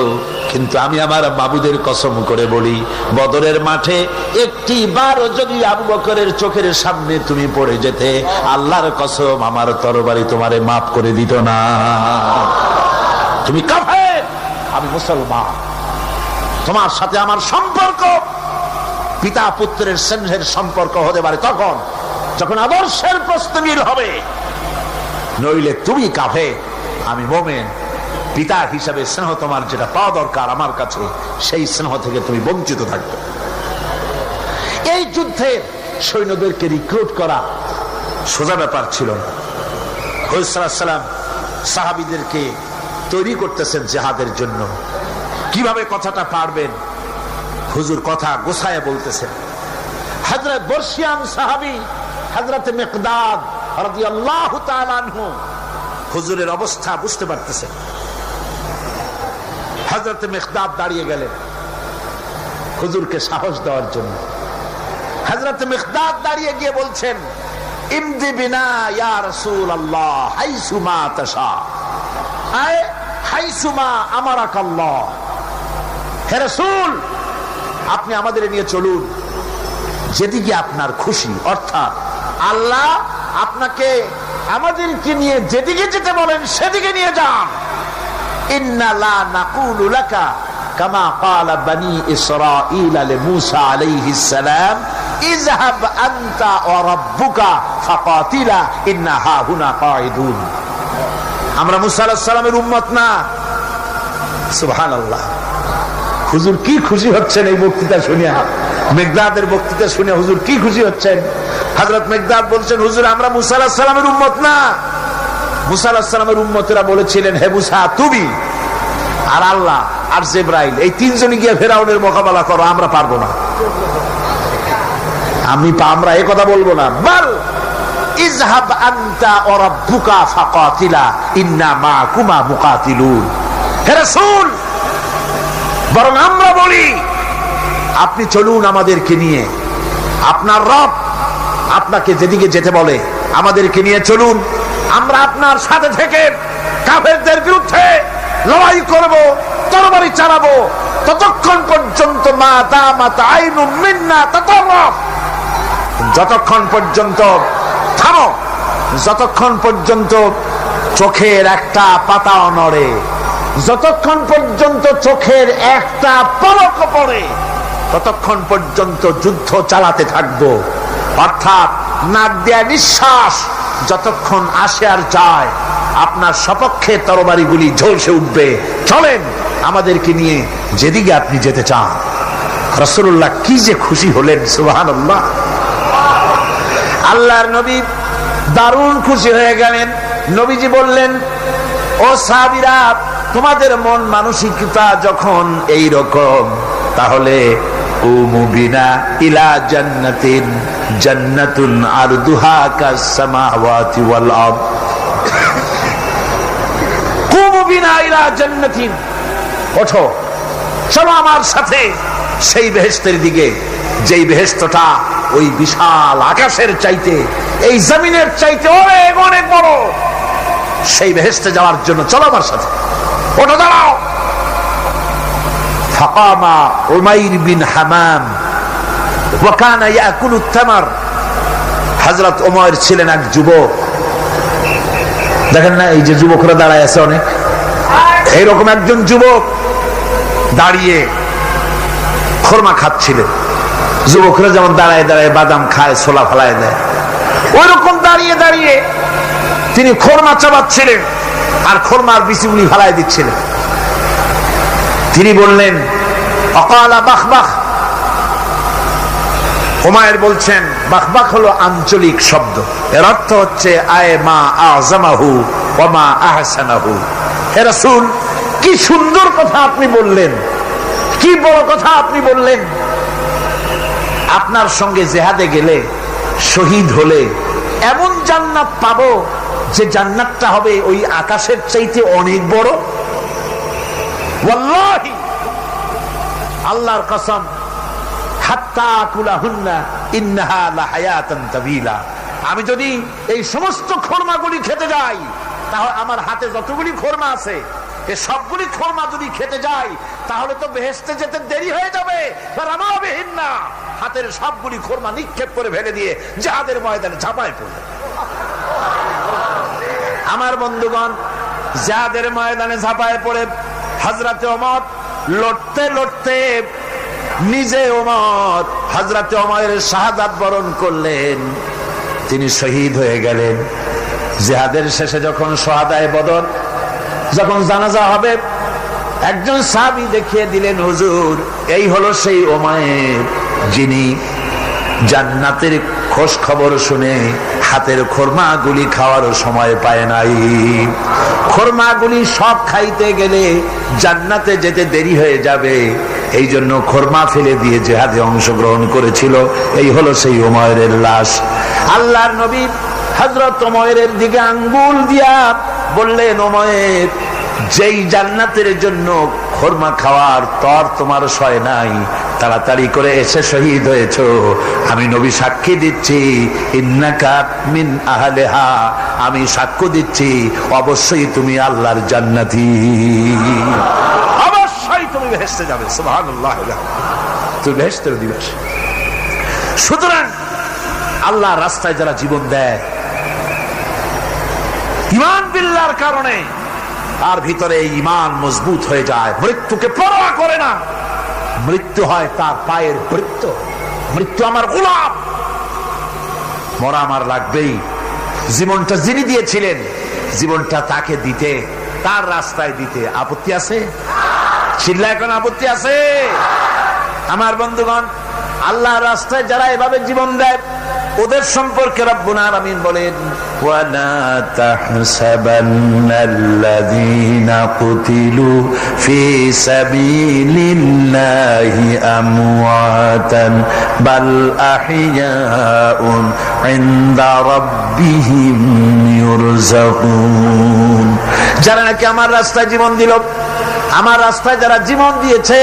কিন্তু আমি আমার মাবুদের কসম করে বলি, বদরের মাঠে একটি বারও যদি আবু বকরের চোখের সামনে তুমি পড়ে যেতে, আল্লাহর কসম আমার তরবারি তোমারে মাফ করে দিত না। তুমি কাফের, আমি মুসলমান। তোমার সাথে আমার সম্পর্ক পিতা পুত্রের স্নেহের সম্পর্ক হতে পারে তখন যখন আদর্শের প্রশ্নে মিল হবে, নইলে তুমি কাফের, আমি মুমিন। পিতা হিসাবে স্নেহ তোমার যেটা পাওয়া দরকার আমার কাছে, সেই স্নেহ থেকে তুমি বঞ্চিত থাকবে। এই যুদ্ধে সৈন্যদেরকে রিক্রুট করা সোজা ব্যাপার ছিল না। হুজুর সাল্লাল্লাহু আলাইহি ওয়াসাল্লাম সাহাবীদেরকে তৈরি করতেছেন জিহাদের জন্য। কিভাবে কথাটা পারবেন, হুজুর কথা গোছায় বলতেছেন। হযরত বর্ষিয়ান সাহাবী হযরত মিকদাদ রাদিয়াল্লাহু তাআলা আনহু হুজুরের অবস্থা বুঝতে পারতেছেন। হযরত মিকদাদ দাঁড়িয়ে গেলেন হুজুরকে সাহস দেওয়ার জন্য। হযরত মিকদাদ দাঁড়িয়ে গিয়ে বলছেন, ইমদি বিনা ইয়া রাসূলুল্লাহ হাইসুমা তাশা, আয় হাইসুমা আমারাকাল্লাহ। হে রাসূল, আপনি আমাদের নিয়ে চলুন যেদিকে আপনার খুশি, অর্থাৎ আল্লাহ আপনাকে আমাদেরকে নিয়ে যেদিকে যেতে বলেন সেদিকে নিয়ে যান। ইন্না লা নাকুলু লাকা কামা ক্বালা বনী ইসরাঈল লিমূসা আলাইহিস সালাম ইযহাব আনতা ওয়া রাব্বুকা ফাকাতিলা ইন্না হাহুনা কাঈদুন। আমরা মুসা আলাইহিস সালামের উম্মত না। সুবহানাল্লাহ। হুজুর কি খুশি হচ্ছেন এই বক্তৃতা শুনে, মেঘদাদের বক্তৃতা শুনে হুজুর কি খুশি হচ্ছেন। হযরত মেঘদাদ বলছেন, হুজুর আমরা মুসা আলাইহিস সালামের উম্মত না। মুসা আলাইহিস সালামের উম্মতেরা বলেছিলেন, হে মুসা তুমি আর আল্লাহ আর জিবরাইল এই তিনজনই গিয়ে ফেরাউনের মোকাবেলা করো, আমরা পারবো না। আমরা এই কথা বলবো না। বল ইযহাব আনতা ওয়া রাব্বুকা ফাকাতিলা ইন্না মাআকুমা মুকাতিলুন। হে রাসূল, বরং আমরা বলি আপনি চলুন আমাদেরকে নিয়ে, আপনার রব আপনাকে যেদিকে যেতে বলে আমাদেরকে নিয়ে চলুন, আমরা আপনার সাথে থেকে কাফেরদের বিরুদ্ধে লড়াই করব, তরবারি চালাবো ততক্ষণ পর্যন্ত মা দামাত আইনুম মিন্না তাতাররাফ, যতক্ষণ পর্যন্ত থামো, যতক্ষণ পর্যন্ত চোখের একটা পাতাও নড়ে, যতক্ষণ পর্যন্ত চোখের একটা পলক পড়ে, ততক্ষণ পর্যন্ত যুদ্ধ চালাতে থাকবো। অর্থাৎ নাক দেয়া নিঃশ্বাস যতক্ষণ আসে আর যায়, আপনার সপক্ষে তরবারিগুলি ঝলসে উঠবে। চলেন আমাদেরকে নিয়ে যেদিকে আপনি যেতে চান। রাসূলুল্লাহ কি যে খুশি হলেন, সুবহানাল্লাহ। আল্লাহর নবী দারুণ খুশি হয়ে গেলেন। নবীজি বললেন, ও সাহাবীরা, তোমাদের মন মানসিকতা যখন এই রকম, তাহলে কুমু বিনা ইলা জান্নাতিন জান্নাতুন আরদুহা কাস সামাওয়াতি ওয়াল আরদ। কুমু বিনা ইলা জান্নাতিন, ওঠো চলো আমার সাথে সেই বেহেশতের দিকে, যেই বেহেশতটা ওই বিশাল আকাশের চাইতে, এই জমিনের চাইতে অনেক অনেক বড়। সেই বেহেশতে যাওয়ার জন্য চলো আমার সাথে, ওঠো দাঁড়াও। ফাকামা উমাইর বিন হামাম ওয়া কানা ইয়াকুলু তামার। হযরত উমাইর ছিলেন এক যুবক। দেখেন না এই যে যুবকরা দাঁড়ায় আছে অনেক, এইরকম একজন যুবক দাঁড়িয়ে খরমা খাচ্ছিলেন। যুবকরা যেমন দাঁড়ায় দাঁড়ায় বাদাম খায়, ছোলা ফেলায় দেয়, ওই রকম দাঁড়িয়ে দাঁড়িয়ে তিনি খরমা চাবাচ্ছিলেন আর খরমার বিচিগুলি ফেলায় দিচ্ছিলেন। তিনি বললেন, অকালা বাখবাখ। হুমায়ুন বলছেন, বাখবাখ হলো আঞ্চলিক শব্দ, এর অর্থ হচ্ছে আয় মা আযমাহু ওয়া মা আহসানাহু। হে রাসূল, কি সুন্দর কথা আপনি বললেন, কি বড় কথা আপনি বললেন। আপনার সঙ্গে জিহাদে গেলে, শহীদ হলে এমন জান্নাত পাবো যে জান্নাতটা হবে ওই আকাশের চাইতে অনেক বড়। ওয়াল্লাহি, আল্লাহর কসম, হাত্তা কুলাহুন্না ইন্নাহা লাহায়াতান তাবিলা। আমি যদি এই সমস্ত খরমাগুলি খেতে যাই, তাহলে আমার হাতে যতগুলি খরমা আছে এই সবগুলি খরমা যদি খেতে যাই, তাহলে তো বেহেশতে যেতে দেরি হয়ে যাবে। রামাবিহিন্না, হাতের সবগুলি খরমা নিক্ষেপ করে ফেলে দিয়ে জিহাদের ময়দানে ঝাঁপায় পড়বে। আমার বন্ধুগণ, জিহাদের ময়দানে ঝাঁপায় পড়ে হযরত ওমর লড়তে লড়তে নিজে ওমর হযরত ওমরের শাহাদাত বরণ করলেন, তিনি শহীদ হয়ে গেলেন। জিহাদের শেষে যখন শুহাদায়ে বদর যখন জানাজা হবে, একজন সাহাবী দেখিয়ে দিলেন, হুজুর এই হলো সেই ওমর যিনি জান্নাতের খোঁজ খবর শুনে হাতের খরমাগুলি খাওয়ারও সময় পায় নাই। খরমাগুলি সব খাইতে গেলে জান্নাতে যেতে দেরি হয়ে যাবে, এই জন্য খরমা ফেলে দিয়ে জিহাদে অংশগ্রহণ করেছিল। এই হলো সেই ওমরের লাশ। আল্লাহর নবী হযরত ওমরের দিকে আঙ্গুল দিয়া বললেন, ওমর, যেই জান্নাতের জন্য খরমা খাওয়ার তর তোমার সয় নাই, তাড়াতাড়ি করে এসে শহীদ হয়েছ। আমি নবী সাক্ষী দিচ্ছি, ইন্নাকা মিন আহলিহা, আমি সাক্ষ্য দিচ্ছি অবশ্যই তুমি আল্লাহর জান্নাতি, অবশ্যই তুমি বেহেশতে যাবে। সুবহানাল্লাহ, তুমি বেহেশতের অধিবাসী। সুতরাং আল্লাহর রাস্তায় যারা জীবন দেয় ঈমান বিল্লাহর কারণে, তার ভিতরে ঈমান মজবুত হয়ে যায়, মৃত্যুকে পরোয়া করে না। মৃত্যু হয় তার পায়ের বৃত্ত, মৃত্যু আমার গোলাম, মরা আমার লাগবেই। জীবনটা যিনি দিয়েছিলেন, জীবনটা তাকে দিতে, তার রাস্তায় দিতে আপত্তি আছে? চিল্লা এখন আপত্তি আছে? আমার বন্ধুগণ, আল্লাহর রাস্তায় যারা এভাবে জীবন দেয়, ওদের সম্পর্কে রব্বুল আলামিন বলেন, ওয়ালা তাহসাবান্নাল্লাযীনা কুতিলু ফী সাবিলিল্লাহি আমওয়াতান বাল আহইয়াউন ইনদা রাব্বিহিম ইউরযাকুন। যারা নাকি আমার রাস্তায় জীবন দিল, আমার রাস্তায় যারা জীবন দিয়েছে,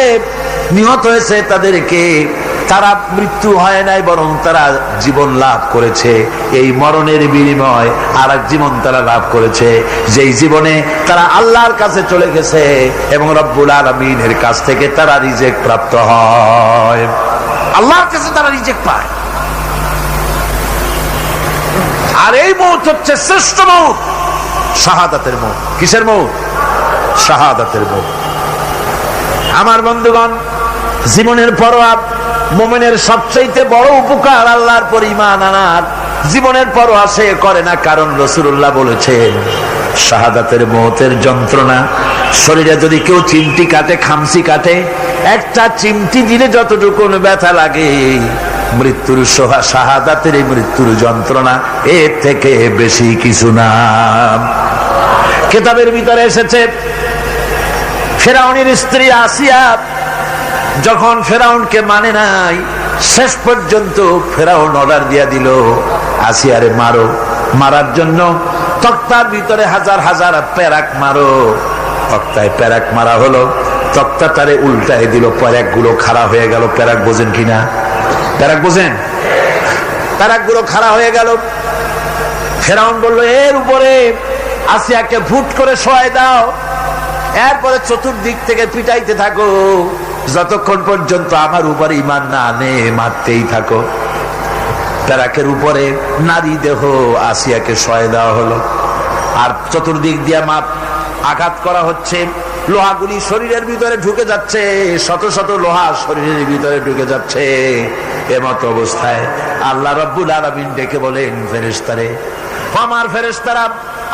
নিহত হয়েছে, তাদেরকে তারা মৃত্যু হয় নাই, বরং তারা জীবন লাভ করেছে। এই মরণের বিনিময় আর এক জীবন তারা লাভ করেছে, যেই জীবনে তারা আল্লাহর কাছে চলে গেছে এবং রব্বুল আলামিনের কাছ থেকে তারা রিজেক্ট প্রাপ্ত হয়। আল্লাহর কাছে তারা রিজেক্ট পায়। আর এই মৌত হচ্ছে শ্রেষ্ঠ মৌত, শাহাদাতের মৌত। কিসের মৌত? শাহাদাতের মৌত। আমার বন্ধুগণ, জীবনের পরোয়া মুমিনের সবচেয়ে বড় উপকার আল্লাহর পর ঈমান আনার। জীবনের পরোয়া সে করে না, কারণ রাসূলুল্লাহ বলেছেন শাহাদাতের মওতের যন্ত্রণা, শরীরে যদি কেউ চিমটি কাটে, খামসি কাটে, একটা চিমটি দিলে যতটুকু ব্যথা লাগে, মৃত্যুর শাহাদাতের এই মৃত্যুর যন্ত্রণা এর থেকে বেশি কিছু না। কিতাবের ভিতরে এসেছে, ফেরাউনের স্ত্রী আসিয়া যখন ফেরাউনকে মানে নাই, শেষ পর্যন্ত ফেরাউন অর্ডার দিয়া দিল, আসিয়ারে মারো। মারার জন্য তক্তার ভিতরে হাজার হাজার প্যারাক মারো। তক্তায় প্যারাক মারা হলো, তক্তা তারে উল্টায় দিল, প্যারাক গুলো খাড়া হয়ে গেল। প্যারাক বোঝেন কিনা? প্যারাক বোঝেন? প্যারাক গুলো খাড়া হয়ে গেল। ফেরাউন বলল, এর উপরে আসিয়াকে ফুট করে শোয়াই দাও, এরপরে চতুর্দিক থেকে পিটাইতে থাকো, যতক্ষণ পর্যন্ত আমার উপরে ঈমান না আনে মারতেই থাকো। প্যারাকের উপরে নারী দেহ আসিয়াকে শোয়াই দেওয়া হলো, আর চতুর্দিক দিয়া মাপ আঘাত করা হচ্ছে। লোহাগুলি শরীরের ভিতরে ঢুকে যাচ্ছে, শত শত লোহা শরীরের ভিতরে ঢুকে যাচ্ছে। এমত অবস্থায় আল্লাহ রাব্বুল আলামিন ডেকে বলেন, ফেরেশতারে, আমার ফেরেশতারা,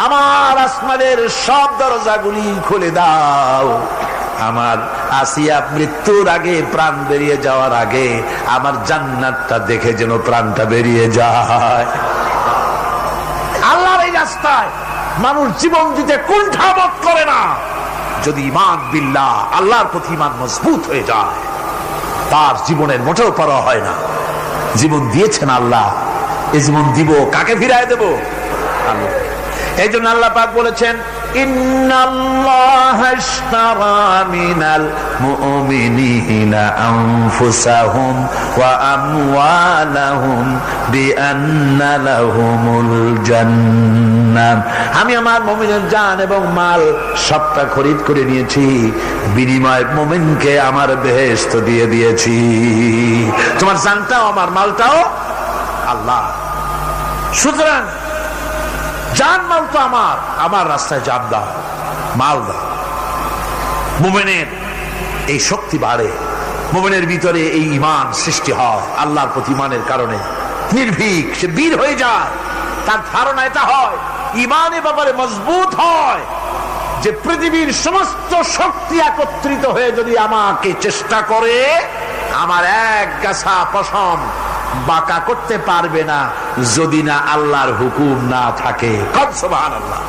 আমার আসমানের সব দরজাগুলি খুলে দাও। আমার আসিয়া মৃত্যুর আগে, প্রাণ বেরিয়ে যাওয়ার আগে আমার জান্নাতটা দেখে যেন প্রাণটা বেরিয়ে যায়। আল্লাহর এই রাস্তায় মানুষ জীবন দিতে কুণ্ঠাবোধ করে না, যদি ঈমান বিল্লাহ, আল্লাহর প্রতি ঈমান মজবুত হয়ে যায়, তার জীবনের মোটেও পরোয়া হয় না। জীবন দিয়েছেন আল্লাহ, এই জীবন দিব, কাকে ফিরায় দেব? আল্লাহ। এই জন্য আল্লাহ পাক বলেছেন, ইন্নাল্লাহা ইশতারা মিনাল মুমিনিনা আনফুসাহুম ওয়া আমওয়ালাহুম বিআন্না লাহুমুল জান্নাহ। আমি আমার মুমিনের জান এবং মাল সবটা খরিদ করে নিয়েছি, বিনিময়ে মুমিনকে আমার বেহেশত দিয়ে দিয়েছি। তোমার জানটাও আমার মালটাও আল্লাহ। সুতরাং জান মাল তো আমার, আমার রাস্তায় জান দাও, মাল দাও। মুমিনের এই শক্তি বাড়ে, মুমিনের ভিতরে এই ঈমান সৃষ্টি হয়, আল্লাহর প্রতি ঈমানের কারণে নির্ভীক সে বীর হয়ে যায়। তার ধারণা এটা হয়, ঈমানের ব্যাপারে মজবুত হয়, যে পৃথিবীর সমস্ত শক্তি একত্রিত হয়ে যদি আমাকে চেষ্টা করে, আমার এক গাছা পশম বাঁকা করতে পারবে না, যদি না আল্লাহর হুকুম না থাকে। সুবহানাল্লাহ।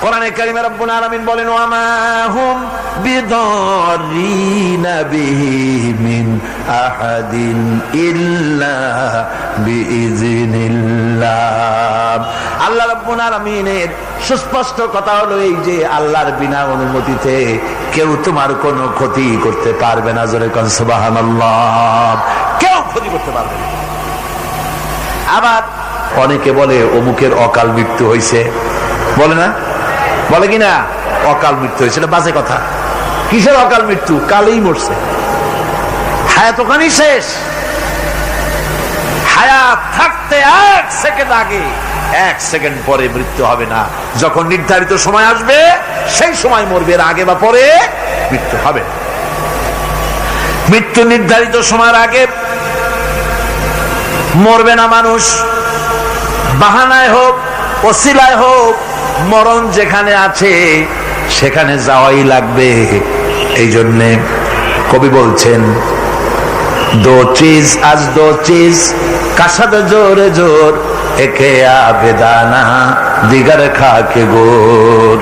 কোরআনে কারিমে রব্বুল আলামিন বলেন, ওয়া মা হুম বিদারিনা বিহি মিন আহাদিন ইল্লা বিইজনিল্লাহ। আল্লাহ রাব্বুল আলামিনের সুস্পষ্ট কথা হলো এই যে আল্লাহর বিনা অনুমতিতে কেউ তোমার কোনো ক্ষতি করতে পারবে না। জোরে কোন সুবহানাল্লাহ। কেউ ক্ষতি করতে পারবে না। আবার অনেকে বলে অমুকের অকাল মৃত্যু হয়েছে, বলে না? বলে কিনা অকাল মৃত্যু হয়েছে? বাজে কথা। কিসের অকাল মৃত্যু? কালেই মরছে, হায়াত ওখানেই শেষ। হায়াত থাকতে এক সেকেন্ড আগে, এক সেকেন্ড পরে মৃত্যু হবে না। যখন নির্ধারিত সময় আসবে সেই সময় মরবে, এর আগে বা পরে মৃত্যু হবে। মৃত্যু নির্ধারিত সময়ের আগে মরবে না মানুষ, বাহানায় হোক ওসিলায় হোক, মরণ যেখানে আছে সেখানে যাওয়াই লাগবে। এই জন্যে কবি বলছেন, দো চিজ আজ দো চিজ কাসাদ জোরে জোর, একে আবেদানা দিগার খাকে গোর।